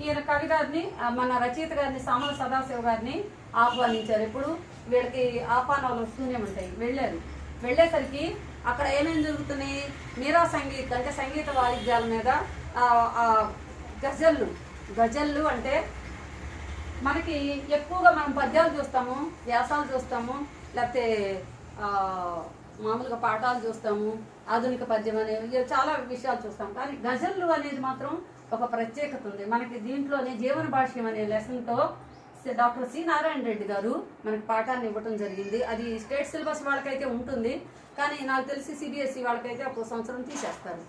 ఈయన కవి గారిని, మన రచయిత గారిని, సామల సదాశివ గారిని ఆహ్వానించారు. ఇప్పుడు వీళ్ళకి ఆహ్వానాలు వస్తూనే ఉంటాయి. వెళ్ళారు. వెళ్ళేసరికి అక్కడ ఏమేమి జరుగుతున్నాయి? మీరా సంగీత్ అంటే సంగీత వాయిద్యాల మీద గజల్లు అంటే మనకి ఎక్కువగా మనం పద్యాలు చూస్తాము, వ్యాసాలు చూస్తాము, లేకపోతే మామూలుగా పాఠాలు చూస్తాము, ఆధునిక పద్యం అనేవి చాలా విషయాలు చూస్తాం. కానీ గజల్లు అనేది మాత్రం ఒక ప్రత్యేకత ఉంది మనకి. దీంట్లోనే జీవన భాష్యం అనే లెసన్తో డాక్టర్ సి నారాయణ రెడ్డి గారు మనకి పాఠాన్ని ఇవ్వటం జరిగింది. అది స్టేట్ సిలబస్ వాళ్ళకైతే ఉంటుంది, కానీ నాకు తెలిసి సిబిఎస్ఈ వాళ్ళకైతే ఒక సంవత్సరం తీసేస్తారు.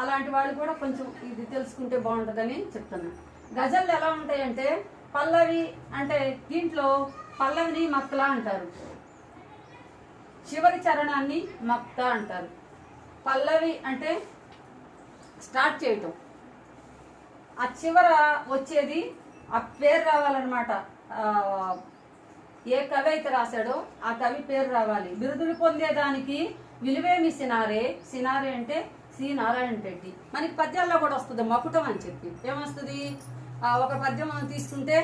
అలాంటి వాళ్ళు కూడా కొంచెం ఇది తెలుసుకుంటే బాగుంటుందని చెప్తున్నాను. గజల్లు ఎలా ఉంటాయంటే, పల్లవి అంటే దీంట్లో పల్లవిని మక్తలా అంటారు, చివరి చరణాన్ని మక్త అంటారు. పల్లవి అంటే స్టార్ట్ చేయటం, ఆ చివర వచ్చేది ఆ పేరు రావాలన్నమాట. ఏ కవి అయితే రాశాడో ఆ కవి పేరు రావాలి. బిరుదులు పొందేదానికి విలువేమి సినారే. సినారే అంటే సి నారాయణ రెడ్డి. మనకి పద్యాల్లో కూడా వస్తుంది మకుటం అని చెప్పి. ఏమొస్తుంది? ఒక పద్యం తీసుకుంటే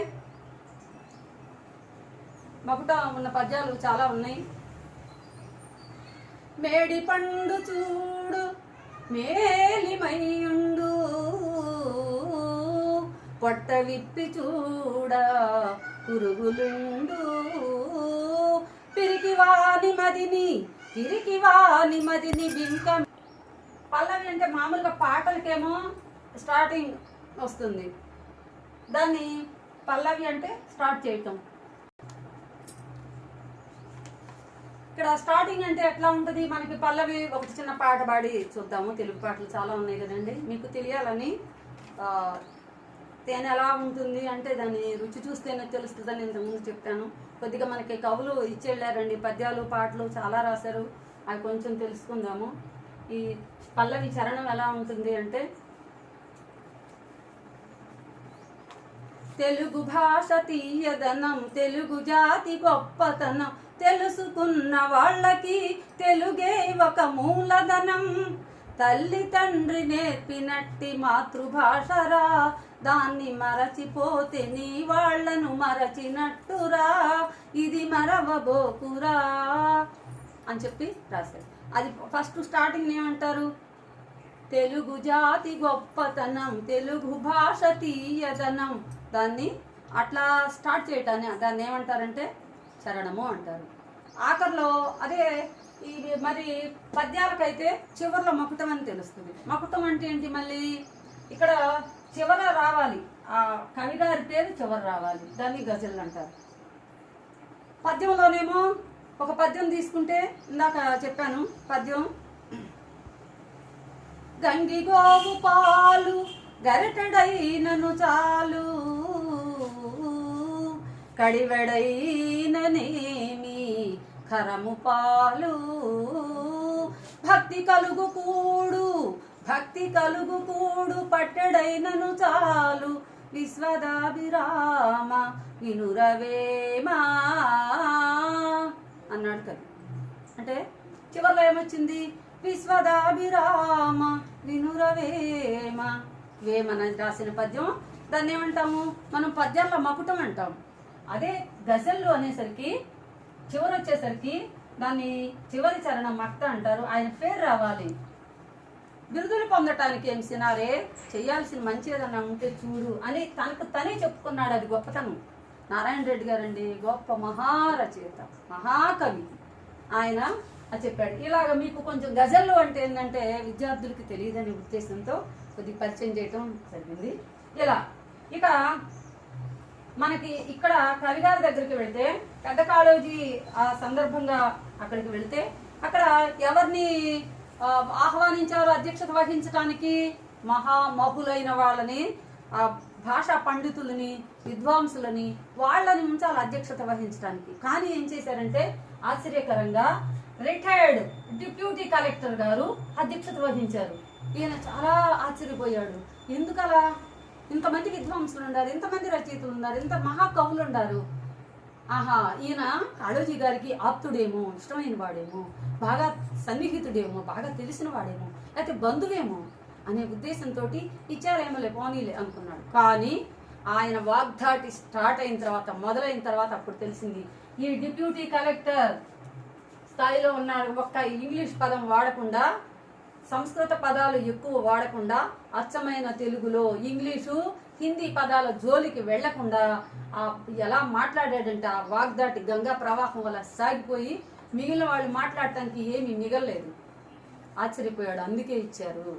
మకుటం ఉన్న పద్యాలు చాలా ఉన్నాయి. మేడి పండు చూడు మేలిమయుండు, పొట్ట విప్పి చూడ పురుగులుండు, పిరికివాని మదిని బింక. పల్లవి అంటే మామూలుగా పాటలకేమో స్టార్టింగ్ వస్తుంది, దాన్ని పల్లవి అంటే స్టార్ట్ చేయటం. ఇక్కడ స్టార్టింగ్ అంటే ఎట్లా ఉంటుంది మనకి? పల్లవి ఒకటి చిన్న పాట పాడి చూద్దాము. తెలుగు పాటలు చాలా ఉన్నాయి కదండి, మీకు తెలియాలని. తేనె ఎలా ఉంటుంది అంటే దాన్ని రుచి చూస్తేనే తెలుస్తుందని ఇంతకుముందు చెప్పాను. కొద్దిగా మనకి కవులు ఇచ్చేళ్ళారండి, పద్యాలు పాటలు చాలా రాశారు, అవి కొంచెం తెలుసుకుందాము. ఈ పల్లవి చరణం ఎలా ఉంటుంది అంటే, తెలుగు భాష తీయదనం, తెలుగు జాతి గొప్పతనం, తెలుసుకున్న వాళ్ళకి తెలుగే ఒక మూలధనం, తల్లి తండ్రి నేర్పినట్టి మాతృభాషరా, దాన్ని మరచిపోతే నీ వాళ్లను మరచినట్టురా, ఇది మరవబోకురా అని చెప్పి రాశారు. అది ఫస్ట్ స్టార్టింగ్ ఏమంటారు? తెలుగు జాతి గొప్పతనం, తెలుగు భాష తీయదనం. దాన్ని అట్లా స్టార్ట్ చేయటాన్ని దాన్ని ఏమంటారంటే చరణము అంటారు. ఆఖరిలో అదే ఈ మరి పద్యాలకైతే చివరిలో మకుటం అని తెలుస్తుంది. మకుటం అంటే ఏంటి? మళ్ళీ ఇక్కడ చివర రావాలి, ఆ కవి గారి పేరు చివర రావాలి, దాన్ని గజల్ అంటారు. పద్యంలోనేమో ఒక పద్యం తీసుకుంటే ఇందాక చెప్పాను పద్యం, గంగిగోవు పాలు గరిటెడైనను చాలు, కడివెడైననేమి ఖరము పాలు, భక్తి కలుగు కూడు పట్టెడైనను చాలు, విశ్వదాభిరామ వినురవేమా అన్నాడు కవి. అంటే చివరిలో ఏమొచ్చింది? విశ్వదాభిరామ వినురవేమ. వేమన రాసిన పద్యం, దాన్ని ఏమంటాము మనం? పద్యాల్లో మకుటం అంటాం. అదే గజల్లు అనేసరికి చివరి వచ్చేసరికి దాన్ని చివరి చరణం మక్త అంటారు. ఆయన పేరు రావాలి. బిరుదులు పొందటానికి ఏం సినారే, చేయాల్సిన మంచి ఏదన్నా ఉంటే చూడు అని తనకు తనే చెప్పుకున్నాడు. అది గొప్పతనం. నారాయణ రెడ్డి గారండి గొప్ప మహారచయిత, మహాకవి. ఆయన చెప్పాడు. ఇలాగ మీకు కొంచెం గజల్లు అంటే ఏంటంటే విద్యార్థులకి తెలియదనే ఉద్దేశంతో కొద్దిగా పరిచయం చేయటం జరిగింది. ఇలా ఇక మనకి ఇక్కడ కవిగారి దగ్గరికి వెళ్తే, పెద్ద కాళోజీ ఆ సందర్భంగా అక్కడికి వెళ్తే అక్కడ ఎవరిని ఆహ్వానించారు అధ్యక్షత వహించడానికి? మహామహులైన వాళ్ళని, భాషా పండితులని, విద్వాంసులని, వాళ్ళని ఉంచాలి అధ్యక్షత వహించడానికి. కానీ ఏం చేశారంటే ఆశ్చర్యకరంగా రిటైర్డ్ డిప్యూటీ కలెక్టర్ గారు అధ్యక్షత వహించారు. ఈయన చాలా ఆశ్చర్యపోయాడు. ఎందుకలా? ఇంతమంది విద్వాంసులు ఉన్నారు, ఇంతమంది రచయితలు ఉన్నారు, ఇంత మహాకవులు ఉన్నారు. ఈయన కాళోజీ గారికి ఆప్తుడేమో, ఇష్టమైన వాడేమో, బాగా సన్నిహితుడేమో, బాగా తెలిసిన వాడేమో, లేకపోతే బంధువేమో అనే ఉద్దేశంతో ఇచ్చారేమోలే పోనీలే అనుకున్నాడు. కానీ ఆయన వాగ్దాటి స్టార్ట్ అయిన తర్వాత, మొదలైన తర్వాత అప్పుడు తెలిసింది ఈ డిప్యూటీ కలెక్టర్ స్థాయిలో ఉన్నాడు. ఒక్క ఇంగ్లీష్ పదం వాడకుండా, సంస్కృత పదాలు ఎక్కువ వాడకుండా, అచ్చమైన తెలుగులో ఇంగ్లీషు హిందీ పదాల జోలికి వెళ్లకుండా ఎలా మాట్లాడాడంటే ఆ వాగ్దాటి గంగా ప్రవాహం వల్ల సాగిపోయి మిగిలిన వాళ్ళు మాట్లాడటానికి ఏమీ మిగలలేదు. ఆశ్చర్యపోయాడు. అందుకే ఇచ్చారు.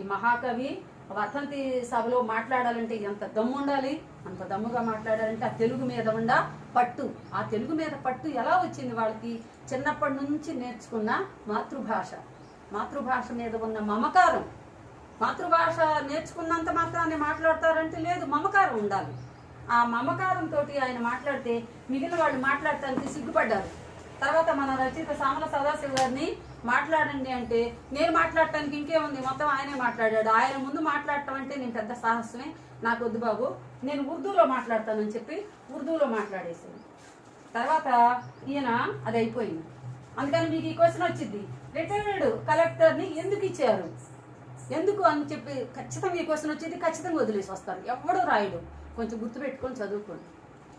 ఈ మహాకవి వర్ధంతి సభలో మాట్లాడాలంటే ఎంత దమ్ము ఉండాలి, అంత దమ్ముగా మాట్లాడాలంటే ఆ తెలుగు మీద ఉన్న పట్టు, ఆ తెలుగు మీద పట్టు ఎలా వచ్చింది వాళ్ళకి? చిన్నప్పటి నుంచి నేర్చుకున్న మాతృభాష మీద ఉన్న మమకారం. మాతృభాష నేర్చుకున్నంత మాత్రాన్ని మాట్లాడతారంటే లేదు, మమకారం ఉండాలి. ఆ మమకారంతో ఆయన మాట్లాడితే మిగిలిన వాళ్ళు మాట్లాడటానికి సిగ్గుపడ్డారు. తర్వాత మన రచయిత సామల సదాశివ గారిని మాట్లాడండి అంటే, నేను మాట్లాడటానికి ఇంకేముంది, మొత్తం ఆయనే మాట్లాడాడు. ఆయన ముందు మాట్లాడటం అంటే నేను పెద్ద సాహసమే, నాకు వద్దు బాబు, నేను ఉర్దూలో మాట్లాడతానని చెప్పి ఉర్దూలో మాట్లాడేసాను. తర్వాత ఈయన అది అయిపోయింది. అందుకని మీకు ఈ క్వశ్చన్ వచ్చింది, రిటైర్డ్ కలెక్టర్ని ఎందుకు ఇచ్చారు, ఎందుకు అని చెప్పి ఖచ్చితంగా ఈ క్వశ్చన్ వచ్చేది, ఖచ్చితంగా వదిలేసి వస్తారు, ఎవడో రాయడు. కొంచెం గుర్తుపెట్టుకొని చదువుకోండి.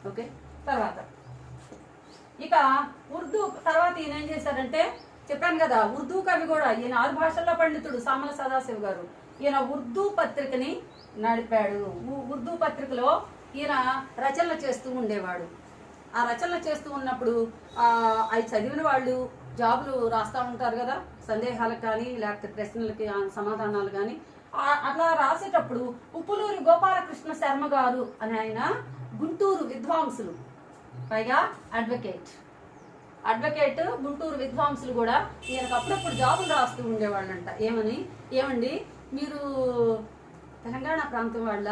ఓకే. తర్వాత ఇక ఉర్దూ తర్వాత ఈయన ఏం చేశారంటే చెప్పాను కదా, ఉర్దూ కవి కూడా. ఈయన 6 భాషల్లో పండితుడు సామల సదాశివ్ గారు. ఈయన ఉర్దూ పత్రికని నడిపాడు. ఉర్దూ పత్రికలో ఈయన రచనలు చేస్తూ ఉండేవాడు. ఆ రచనలు చేస్తూ ఉన్నప్పుడు అవి చదివిన వాళ్ళు జాబులు రాస్తూ ఉంటారు కదా, సందేహాలకు కానీ లేకపోతే ప్రశ్నలకి సమాధానాలు కానీ. అట్లా రాసేటప్పుడు ఉప్పులూరి గోపాలకృష్ణ శర్మ గారు అని ఆయన గుంటూరు విద్వాంసులు, పైగా అడ్వకేట్ గుంటూరు విద్వాంసులు కూడా ఈయనకు అప్పుడప్పుడు జాబులు రాస్తూ ఉండేవాళ్ళంట. ఏమండి మీరు తెలంగాణ ప్రాంతం వాళ్ళ,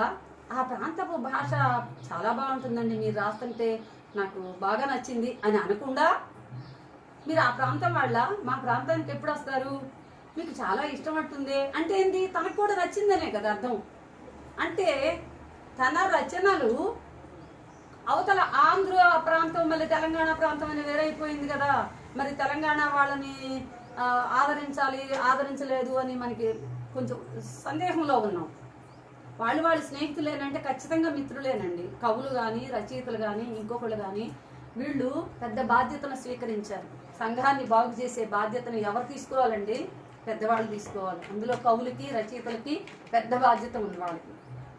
ఆ ప్రాంతపు భాష చాలా బాగుంటుందండి, మీరు రాస్తుంటే నాకు బాగా నచ్చింది అని అనకుండా, మీరు ఆ ప్రాంతం వాళ్ళ, మా ప్రాంతానికి ఎప్పుడు వస్తారు, మీకు చాలా ఇష్టం అంటుంది అంటే ఏంది, తనకు కూడా నచ్చిందనే కదా అర్థం. అంటే తన రచనలు అవతల ఆంధ్ర ప్రాంతం మళ్ళీ తెలంగాణ ప్రాంతం అని వేరైపోయింది కదా. మరి తెలంగాణ వాళ్ళని ఆదరించలేదు అని మనకి కొంచెం సందేహంలో ఉన్నాం. వాళ్ళు స్నేహితులేనంటే ఖచ్చితంగా మిత్రులేనండి. కవులు కానీ రచయితలు కానీ ఇంకొకళ్ళు కానీ వీళ్ళు పెద్ద బాధ్యతను స్వీకరించారు. సంఘాన్ని బాగు చేసే బాధ్యతను ఎవరు తీసుకోవాలండి? పెద్దవాళ్ళు తీసుకోవాలి. అందులో కవులకి రచయితలకి పెద్ద బాధ్యత ఉంది.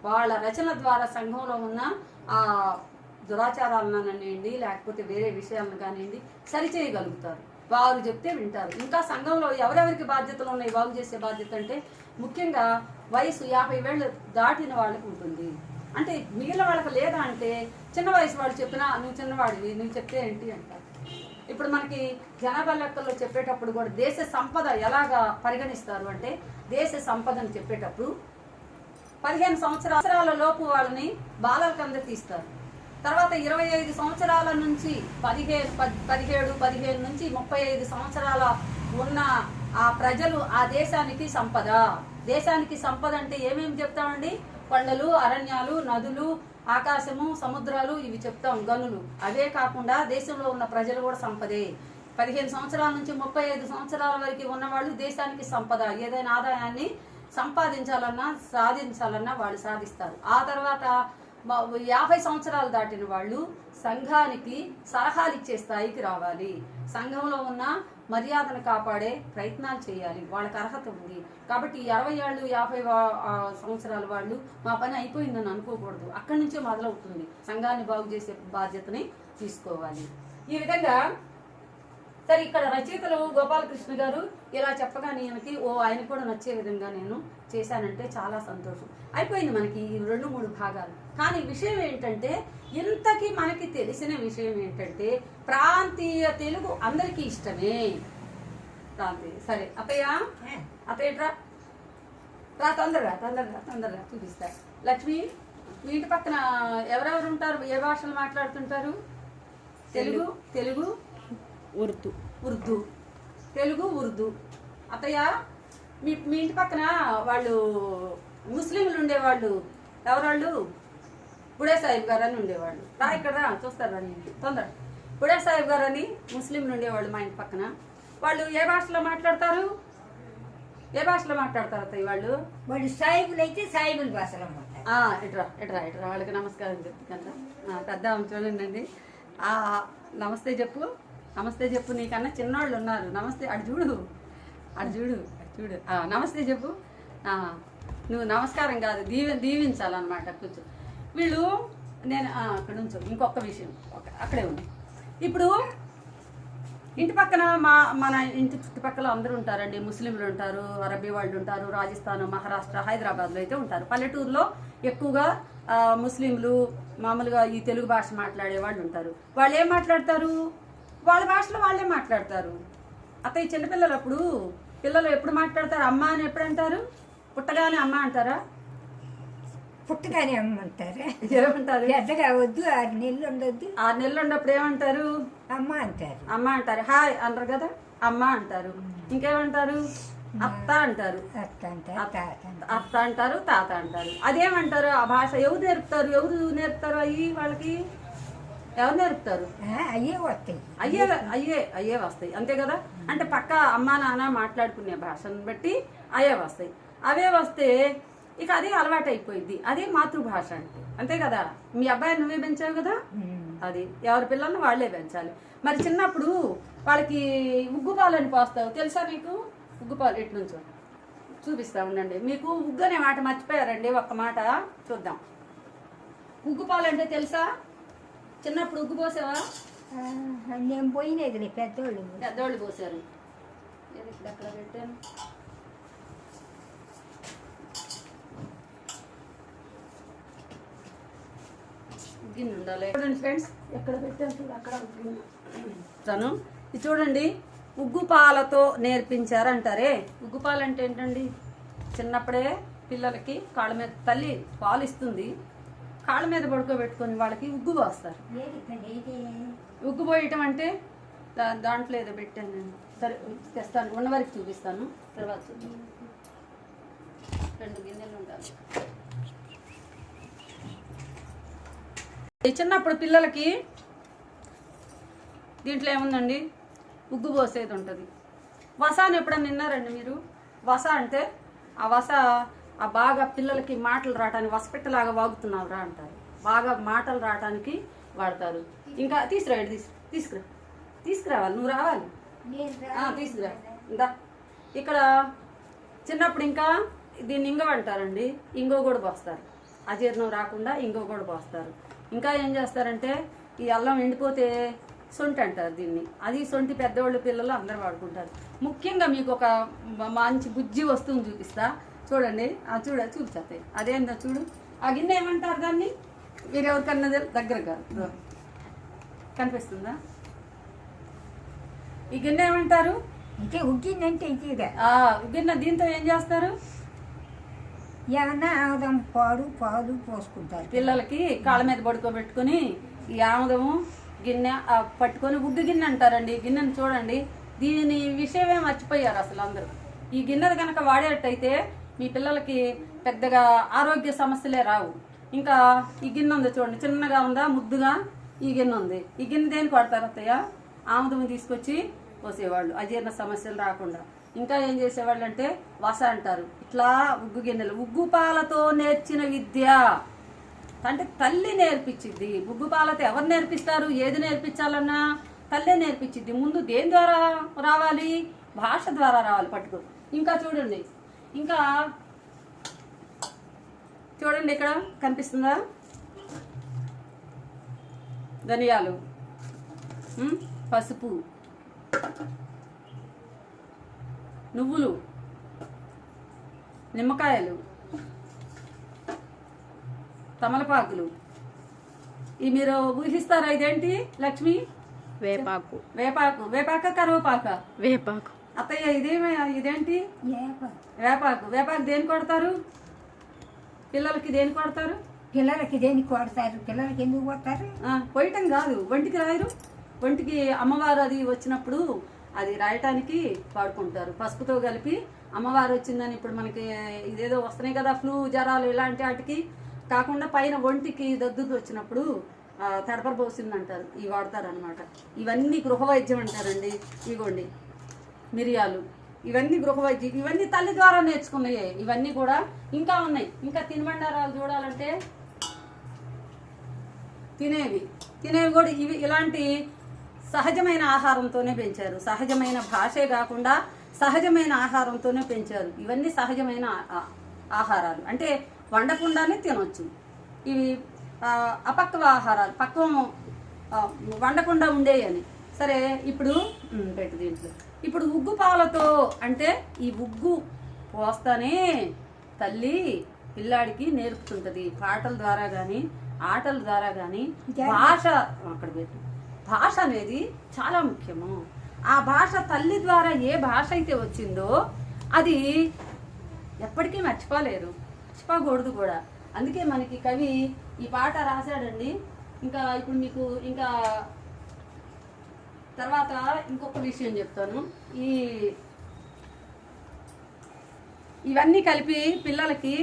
వాళ్ళ రచన ద్వారా సంఘంలో ఉన్న ఆ దురాచారాలను కానివ్వండి లేకపోతే వేరే విషయాలను కానివ్వండి సరిచేయగలుగుతారు. వారు చెప్తే వింటారు. ఇంకా సంఘంలో ఎవరెవరికి బాధ్యతలు ఉన్నాయి బాగు చేసే బాధ్యత అంటే ముఖ్యంగా వయసు 50 ఏళ్ళు దాటిన వాళ్ళకి ఉంటుంది. అంటే మిగిలిన వాళ్ళకి లేదా అంటే చిన్న వయసు వాళ్ళు చెప్పినా నువ్వు చిన్నవాడివి, నువ్వు చెప్తే ఏంటి అంటారు. ఇప్పుడు మనకి జనాభా లెక్కల్లో చెప్పేటప్పుడు కూడా దేశ సంపద ఎలాగా పరిగణిస్తారు అంటే, దేశ సంపదను చెప్పేటప్పుడు 15 సంవత్సరాల లోపు వాళ్ళని బాలల కింద తీస్తారు. తర్వాత 25 సంవత్సరాల నుంచి 17 నుంచి 35 సంవత్సరాల ఉన్న ఆ ప్రజలు ఆ దేశానికి సంపద. దేశానికి సంపద అంటే ఏమేమి చెప్తామండి? కొండలు, అరణ్యాలు, నదులు, ఆకాశము, సముద్రాలు, ఇవి చెప్తాం, గనులు. అవే కాకుండా దేశంలో ఉన్న ప్రజలు కూడా సంపదే. 15 సంవత్సరాల నుంచి 35 సంవత్సరాల వరకు ఉన్నవాళ్ళు దేశానికి సంపద. ఏదైనా ఆదాయాన్ని సంపాదించాలన్నా సాధించాలన్నా వాళ్ళు సాధిస్తారు. ఆ తర్వాత 50 సంవత్సరాలు దాటిన వాళ్ళు సంఘానికి సలహాలు ఇచ్చే స్థాయికి రావాలి. సంఘంలో ఉన్న మర్యాదను కాపాడే ప్రయత్నాలు చేయాలి. వాళ్ళకి అర్హత ఉంది. కాబట్టి 60 ఏళ్ళు 50 సంవత్సరాల వాళ్ళు మా పని అయిపోయిందని అనుకోకూడదు. అక్కడి నుంచే మొదలవుతుంది. సంఘాన్ని బాగు చేసే బాధ్యతని తీసుకోవాలి. ఈ విధంగా సరే ఇక్కడ రచయితలు గోపాలకృష్ణ గారు ఇలా చెప్పగానే ఆయన కూడా నచ్చే విధంగా నేను చేశానంటే చాలా సంతోషం. అయిపోయింది మనకి ఈ 2-3 భాగాలు. కానీ విషయం ఏంటంటే, ఇంతకీ మనకి తెలిసిన విషయం ఏంటంటే ప్రాంతీయ తెలుగు అందరికీ ఇష్టమే. ప్రాంతీయ సరే అత్తయ్య రా తొందరగా చూపిస్తా. లక్ష్మి, మీ ఇంటి పక్కన ఎవరెవరు ఉంటారు? ఏ భాషలు మాట్లాడుతుంటారు? తెలుగు ఉర్దూ తెలుగు ఉర్దూ. అత్తయ్య, మీ ఇంటి పక్కన వాళ్ళు ముస్లింలు ఉండేవాళ్ళు ఎవరాళ్ళు? బుడే సాహిబ్ గారు అని ఉండేవాళ్ళు. రా ఇక్కడ చూస్తారు తొందర. బుడే సాహిబ్ గారు అని ముస్లింలు ఉండేవాళ్ళు మా ఇంటి పక్కన. వాళ్ళు ఏ భాషలో మాట్లాడతారు అత్తయ్య? వాళ్ళు సాయిబులు అయితే సాయిబుల భాషలో ఇట్రా వాళ్ళకి నమస్కారం చెప్తుందా? పెద్ద చూడండి. నమస్తే చెప్పు. నీకన్నా చిన్నవాళ్ళు ఉన్నారు. నమస్తే అటు చూడు. నమస్తే చెప్పు. నువ్వు నమస్కారం కాదు, దీవించాలన్నమాట. కొంచెం వీళ్ళు నేను అక్కడ నుంచి ఇంకొక విషయం అక్కడే ఉంది. ఇప్పుడు ఇంటి పక్కన మన ఇంటి చుట్టుపక్కల అందరూ ఉంటారండి. ముస్లింలు ఉంటారు, అరబీ వాళ్ళు ఉంటారు, రాజస్థాన్, మహారాష్ట్ర, హైదరాబాద్లో అయితే ఉంటారు. పల్లెటూరులో ఎక్కువగా ముస్లింలు మామూలుగా ఈ తెలుగు భాష మాట్లాడే వాళ్ళు ఉంటారు. వాళ్ళు ఏం మాట్లాడతారు? వాళ్ళ భాషలో వాళ్ళే మాట్లాడతారు. అత్తయ్య చిన్నపిల్లలు అప్పుడు పిల్లలు ఎప్పుడు మాట్లాడతారు? అమ్మ అని ఎప్పుడు అంటారు? పుట్టగానే అమ్మ అంటారా? పుట్టగానే అమ్మ అంటారు. ఏమంటారు? ఎద్దగా వద్దు, 6 నెలలు ఉండొద్దు. 6 నెలలు ఉన్నప్పుడు ఏమంటారు? అమ్మ అంటారు. హాయ్ అంటారు కదా, అమ్మ అంటారు. ఇంకేమంటారు? అత్త అంటారు, తాత అంటారు. అదేమంటారు? ఆ భాష ఎవరు నేర్పుతారు అయ్యి వాళ్ళకి? ఎవరు నేర్పుతారు? అయ్యే వస్తాయి. అయ్యే వస్తాయి అంతే కదా. అంటే పక్క అమ్మా నాన్న మాట్లాడుకునే భాషను బట్టి అయ్యే వస్తాయి. అవే వస్తే ఇక అదే అలవాటు అయిపోయింది, అదే మాతృభాష అంటే అంతే కదా. మీ అబ్బాయి నువ్వే పెంచావు కదా, అది ఎవరి పిల్లల్ని వాళ్ళే పెంచాలి. మరి చిన్నప్పుడు వాళ్ళకి ఉగ్గుపాలని పోస్తావు తెలుసా మీకు? ఉగ్గుపాలు ఎటు నుంచో చూపిస్తా ఉండండి. మీకు ఉగ్గు అనే మాట మర్చిపోయారండి, ఒక్క మాట చూద్దాం. ఉగ్గుపాలు అంటే తెలుసా? చిన్నప్పుడు ఉగ్గు పోసావా? నేను పోయినది పెద్దోళ్ళు పోసారు. ఎక్కడ పెట్టాను? గిన్నె ఉండాలి. చూడండి ఫ్రెండ్స్, ఎక్కడ పెట్టాను చూడు, అక్కడ తను ఇది చూడండి. ఉగ్గుపాలతో నేర్పించారంటారే. ఉగ్గుపాలు అంటే ఏంటండి? చిన్నప్పుడే పిల్లలకి కాళ్ళ మీద తల్లి పాలు ఇస్తుంది, కాళ్ళ మీద పడుకోబెట్టుకొని వాళ్ళకి ఉగ్గు పోస్తారు. ఉగ్గు పోయటం అంటే దాంట్లో ఏదో పెట్టాను నేను. సరే తెస్తాను, ఉన్న వరకు చూపిస్తాను, తర్వాత చూద్దాం. 2 గిన్నెలు ఉండాలి. చిన్నప్పుడు పిల్లలకి దీంట్లో ఏముందండి? ఉగ్గు పోసేది ఉంటుంది. వస అని ఎప్పుడన్నా విన్నారండి మీరు? వస అంటే ఆ వస బాగా పిల్లలకి మాటలు రావటానికి వసపెట్టలాగా వాగుతున్నావురా అంటారు. బాగా మాటలు రావటానికి వాడతారు. ఇంకా తీసుకురావాలి, నువ్వు రావాలి, తీసుకురా. ఇంకా ఇక్కడ చిన్నప్పుడు ఇంకా దీన్ని ఇంగవ అంటారండి, ఇంగో కూడా పోస్తారు. అజీర్ణం రాకుండా ఇంగో కూడా పోస్తారు. ఇంకా ఏం చేస్తారంటే ఈ అల్లం ఎండిపోతే సొంటి అంటారు దీన్ని. అది సొంటి పెద్దవాళ్ళు పిల్లలు అందరూ వాడుకుంటారు. ముఖ్యంగా మీకు ఒక మంచి బుజ్జి వస్తువుని చూపిస్తా చూడండి. చూపిస్తాయి అదేందో చూడు. ఆ గిన్నె ఏమంటారు దాన్ని? మీరు ఎవరికన్నా దగ్గరగా కనిపిస్తుందా? ఈ గిన్నె ఏమంటారు? ఉగ్గిందంటే ఉగ్గిన్న. దీంతో ఏం చేస్తారు? ఏమన్నా ఆముదం పాలు పోసుకుంటారు. పిల్లలకి కాళ్ళ మీద పడుకోబెట్టుకుని ఈ ఆముదము గిన్నె పట్టుకొని ఉగ్గు గిన్నె అంటారండి. గిన్నెను చూడండి, దీని విషయమే మర్చిపోయారు అసలు అందరూ. ఈ గిన్నెలు కనుక వాడేటట్టయితే మీ పిల్లలకి పెద్దగా ఆరోగ్య సమస్యలే రావు. ఇంకా ఈ గిన్నె ఉంది చూడండి, చిన్నగా ఉందా, ముద్దుగా ఈ గిన్నె ఉంది. ఈ గిన్నె దేనికి వాడతారు అత్తయ్య? ఆముదం తీసుకొచ్చి పోసేవాళ్ళు అజీర్ణ సమస్యలు రాకుండా. ఇంకా ఏం చేసేవాళ్ళు అంటే వస అంటారు. ఇట్లా ఉగ్గు గిన్నెలు. ఉగ్గు పాలతో నేర్చిన విద్య అంటే తల్లి నేర్పించింది. ఉగ్గు పాలతో ఎవరు నేర్పిస్తారు? ఏది నేర్పించాలన్నా తల్లే నేర్పించింది. ముందు దేని ద్వారా రావాలి? భాష ద్వారా రావాలి. పట్టుకో. ఇంకా చూడండి, ఇంకా చూడండి, ఇక్కడ కనిపిస్తుందా? ధనియాలు, పసుపు, నువ్వులు, నిమ్మకాయలు, తమలపాకులు. ఈ మీరు ఊహిస్తారా? ఇదేంటి లక్ష్మి? వేపాకు. కరివేపాక. వేపాకు. అత్తయ్య ఇదేంటి? వేపాకు. దేనికి కొడతారు? పిల్లలకి దేనికి కొడతారు? పిల్లలకి దేనికి కొడతారు? పిల్లలకి ఎందుకు కొడతారు? కొయ్యటం కాదు, ఒంటికి రాయరు. ఒంటికి అమ్మవారు అది వచ్చినప్పుడు అది రాయటానికి వాడుకుంటారు. పసుపుతో కలిపి అమ్మవారు వచ్చిందని ఇప్పుడు మనకి ఇదేదో వస్తున్నాయి కదా, ఫ్లూ, జ్వరాలు, ఇలాంటి వాటికి కాకుండా పైన ఒంటికి దద్దుకు వచ్చినప్పుడు తడపర పోసిందంటారు, ఇవి వాడతారు అనమాట. ఇవన్నీ గృహ వైద్యం అంటారండి. ఇగోండి మిరియాలు, ఇవన్నీ గృహ వైద్యం. ఇవన్నీ తల్లి ద్వారా నేర్చుకున్నాయే. ఇవన్నీ కూడా ఇంకా ఉన్నాయి. ఇంకా తినుబండారాలు చూడాలంటే తినేవి కూడా ఇవి ఇలాంటి సహజమైన ఆహారంతోనే పెంచారు. సహజమైన భాషే కాకుండా సహజమైన ఆహారంతోనే పెంచారు. ఇవన్నీ సహజమైన ఆహారాలు అంటే వండకుండానే తినొచ్చు. ఇవి అపక్వ ఆహారాలు, పక్వం వండకుండా ఉండేయని. సరే, ఇప్పుడు పెట్టు దీంట్లో. ఇప్పుడు ఉగ్గు పాలతో అంటే ఈ ఉగ్గు పోస్తానే తల్లి పిల్లాడికి నేర్పుతుంటది. పాటల ద్వారా కానీ ఆటల ద్వారా కానీ భాష అక్కడ పెట్టు. భాష అనేది చాలా ముఖ్యము. ఆ భాష తల్లి ద్వారా ఏ భాష అయితే వచ్చిందో అది ఎప్పటికీ మర్చిపోలేరు, మర్చిపోకూడదు కూడా. అందుకే మనకి కవి ఈ పాట రాశాడండి. ఇంకా ఇప్పుడు మీకు ఇంకా తర్వాత ఇంకొక విషయం చెప్తాను. ఇవన్నీ కలిపి పిల్లలకి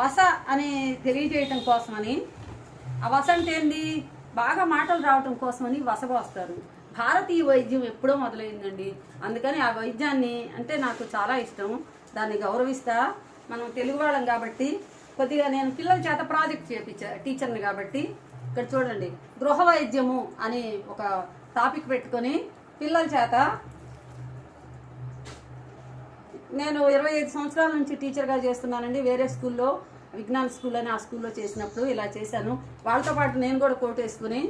వస అని తెలియజేయటం కోసమని. ఆ వస అంటే ఏంది? బాగా మాటలు రావటం కోసమని వసపోస్తారు. భారతీయ వైద్యం ఎప్పుడో మొదలైందండి. అందుకని ఆ వైద్యాన్ని అంటే నాకు చాలా ఇష్టం, దాన్ని గౌరవిస్తా. మనం తెలుగు వాళ్ళం కాబట్టి కొద్దిగా నేను పిల్లల చేత ప్రాజెక్ట్ చేయించా, టీచర్ని కాబట్టి. ఇక్కడ చూడండి, గృహ వైద్యము అని ఒక టాపిక్ పెట్టుకొని పిల్లల చేత నేను 25 సంవత్సరాల నుంచి టీచర్గా చేస్తున్నానండి. వేరే స్కూల్లో, విజ్ఞాన స్కూల్ అని, ఆ స్కూల్లో చేసినప్పుడు ఇలా చేశాను. వాళ్ళతో పాటు నేను కూడా కోట్ వేసుకుని,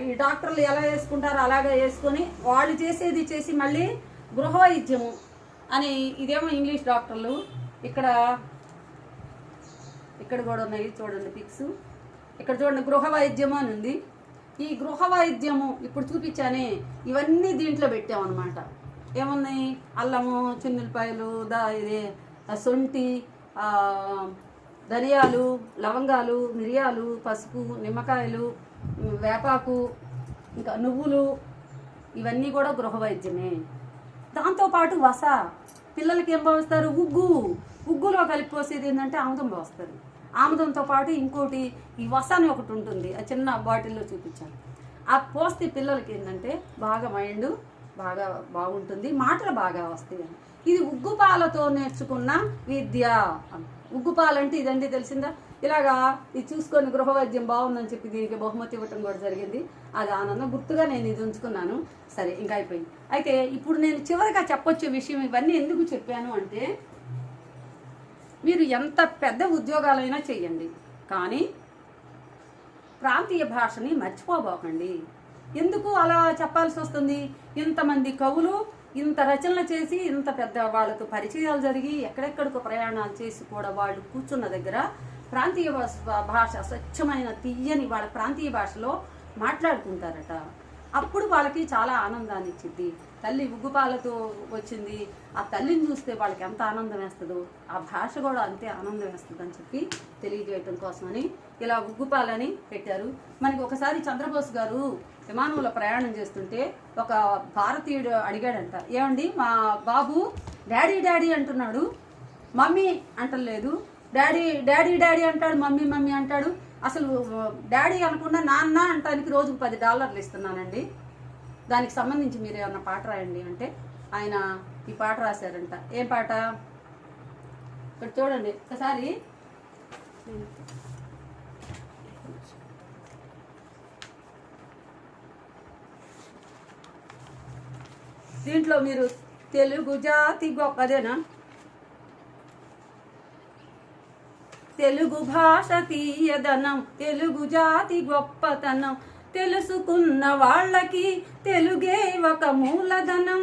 ఈ డాక్టర్లు ఎలా వేసుకుంటారో అలాగే వేసుకొని వాళ్ళు చేసేది చేసి మళ్ళీ గృహ వైద్యము అని, ఇదేమో ఇంగ్లీష్ డాక్టర్లు, ఇక్కడ కూడా ఉన్నాయి చూడండి పిక్స్. ఇక్కడ చూడండి గృహ వైద్యము అని ఉంది. ఈ గృహ వైద్యము ఇప్పుడు చూపించానే, ఇవన్నీ దీంట్లో పెట్టామన్నమాట. ఏమున్నాయి? అల్లము, చిన్నులపాయలు, శొంఠి, ధనియాలు, లవంగాలు, మిరియాలు, పసుపు, నిమ్మకాయలు, వేపాకు, ఇంకా నువ్వులు, ఇవన్నీ కూడా గృహ వైద్యమే. దాంతోపాటు వస, పిల్లలకి ఏం పోస్తారు? ఉగ్గులో కలిపి పోసేది ఏంటంటే ఆముదం పోస్తారు. ఆముదంతో పాటు ఇంకోటి ఈ వస అని ఒకటి ఉంటుంది, ఆ చిన్న బాటిల్లో చూపించాను. ఆ పోస్తే పిల్లలకి ఏంటంటే బాగా మైండ్ బాగా బాగుంటుంది, మాటలు బాగా వస్తాయి. ఇది ఉగ్గుపాలతో నేర్చుకున్న విద్య. ఉగ్గుపాలంటే ఇదండి, తెలిసిందా? ఇలాగా ఇది చూసుకొని గృహ వైద్యం బాగుందని చెప్పి దీనికి బహుమతి ఇవ్వటం కూడా జరిగింది. అది ఆనందం, గుర్తుగా నేను ఇది ఉంచుకున్నాను. సరే, ఇంకా అయిపోయింది. అయితే ఇప్పుడు నేను చివరిగా చెప్పొచ్చే విషయం, ఇవన్నీ ఎందుకు చెప్పాను అంటే, మీరు ఎంత పెద్ద ఉద్యోగాలైనా చేయండి, కానీ ప్రాంతీయ భాషని మర్చిపోబోకండి. ఎందుకు అలా చెప్పాల్సి వస్తుంది? ఇంతమంది కవులు ఇంత రచనలు చేసి, ఇంత పెద్ద వాళ్ళతో పరిచయాలు జరిగి, ఎక్కడెక్కడికో ప్రయాణాలు చేసి కూడా వాళ్ళు కూర్చున్న దగ్గర ప్రాంతీయ భాష స్వచ్ఛమైన తీయని వాళ్ళ ప్రాంతీయ భాషలో మాట్లాడుకుంటారట. అప్పుడు వాళ్ళకి చాలా ఆనందాన్ని ఇచ్చింది. తల్లి ఉగ్గుపాలతో వచ్చింది, ఆ తల్లిని చూస్తే వాళ్ళకి ఎంత ఆనందం వేస్తుందో, ఆ భాష కూడా అంతే ఆనందం వేస్తుంది అని చెప్పి తెలియజేయటం కోసమని ఇలా ఉగ్గుపాలని పెట్టారు. మనకి ఒకసారి చంద్రబోస్ గారు విమానంలో ప్రయాణం చేస్తుంటే ఒక భారతీయుడు అడిగాడంట, ఏమండి మా బాబు డాడీ డాడీ అంటున్నాడు, మమ్మీ అంటలేదు, డాడీ డాడీ డాడీ అంటాడు, మమ్మీ మమ్మీ అంటాడు, అసలు డాడీ అనకుండా నాన్న అంటానికి రోజుకు $10 ఇస్తున్నానండి, దానికి సంబంధించి మీరు ఏమన్నా పాట రాయండి అంటే ఆయన ఈ పాట రాశారంట. ఏం పాట? ఇక్కడ చూడండి ఒకసారి. దీంట్లో మీరు తెలుగు జాతి గొప్పదేనా, తెలుగు భాష తీయదనం, తెలుగు జాతి గొప్పతనం, తెలుసుకున్న వాళ్ళకి తెలుగే ఒక మూలధనం,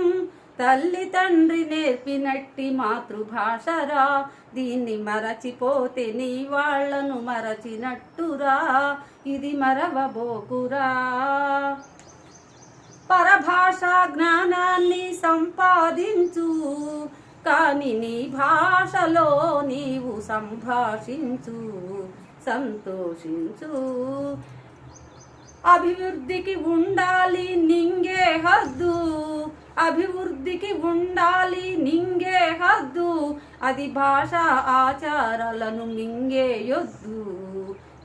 తల్లి తండ్రి నేర్పినట్టి మాతృభాషరా, దీన్ని మరచిపోతే నీ వాళ్లను మరచినట్టురా, ఇది మరవబోకురా. పరభాషా జ్ఞానాన్ని సంపాదించు, కాని నీ భాషలో నీవు సంభాషించు, సంతోషించు. అభివృద్ధికి ఉండాలి నింగే హద్దు, అభివృద్ధికి ఉండాలి నింగే హద్దు, అది భాష ఆచారాలను మింగేయొద్దు,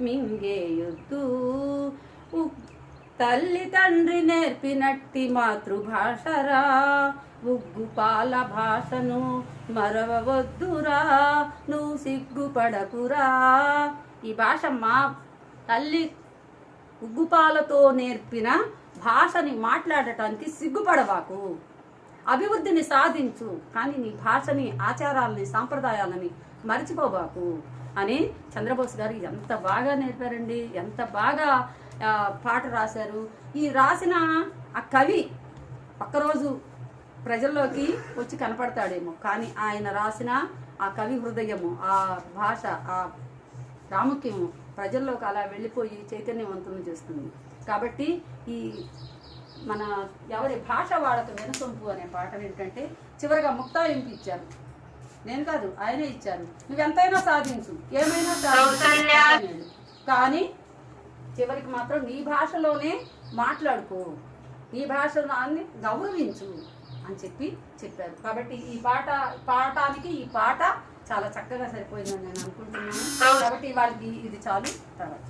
మింగేయొద్దు. తల్లి తండ్రి నేర్పినట్టి మాతృభాషరా, ఉగ్గుపాల భాషను మరవవద్దురా, నువ్వు సిగ్గుపడకురా. ఈ భాష మా తల్లి ఉగ్గుపాలతో నేర్పిన భాషని మాట్లాడటానికి సిగ్గుపడవాకు, అభివృద్ధిని సాధించు, కానీ నీ భాషని, ఆచారాలని, సాంప్రదాయాలని మర్చిపోబాకు అని చంద్రబోస్ గారు ఎంత బాగా నేర్పారండి, ఎంత బాగా పాట రాశారు. ఈ రాసిన ఆ కవి ఒక్కరోజు ప్రజల్లోకి వచ్చి కనపడతాడేమో, కానీ ఆయన రాసిన ఆ కవి హృదయము, ఆ భాష, ఆ ప్రాముఖ్యము ప్రజల్లోకి అలా వెళ్ళిపోయి చైతన్యవంతులను చేస్తుంది. కాబట్టి ఈ మన ఎవరి భాష వాళ్ళకు వెనుసొంపు అనే పాట ఏంటంటే చివరిగా ముక్తాయింపు ఇచ్చారు, నేను కాదు ఆయనే ఇచ్చారు. నువ్వెంతైనా సాధించు, ఏమైనా సాధించు, కానీ చివరికి మాత్రం నీ భాషలోనే మాట్లాడుకో, నీ భాషని గౌరవించు అని చెప్పారు. కాబట్టి ఈ పాఠానికి ఈ పాట చాలా చక్కగా సరిపోయిందని నేను అనుకుంటున్నాను. కాబట్టి వాళ్ళకి ఇది చాలు. తర్వాత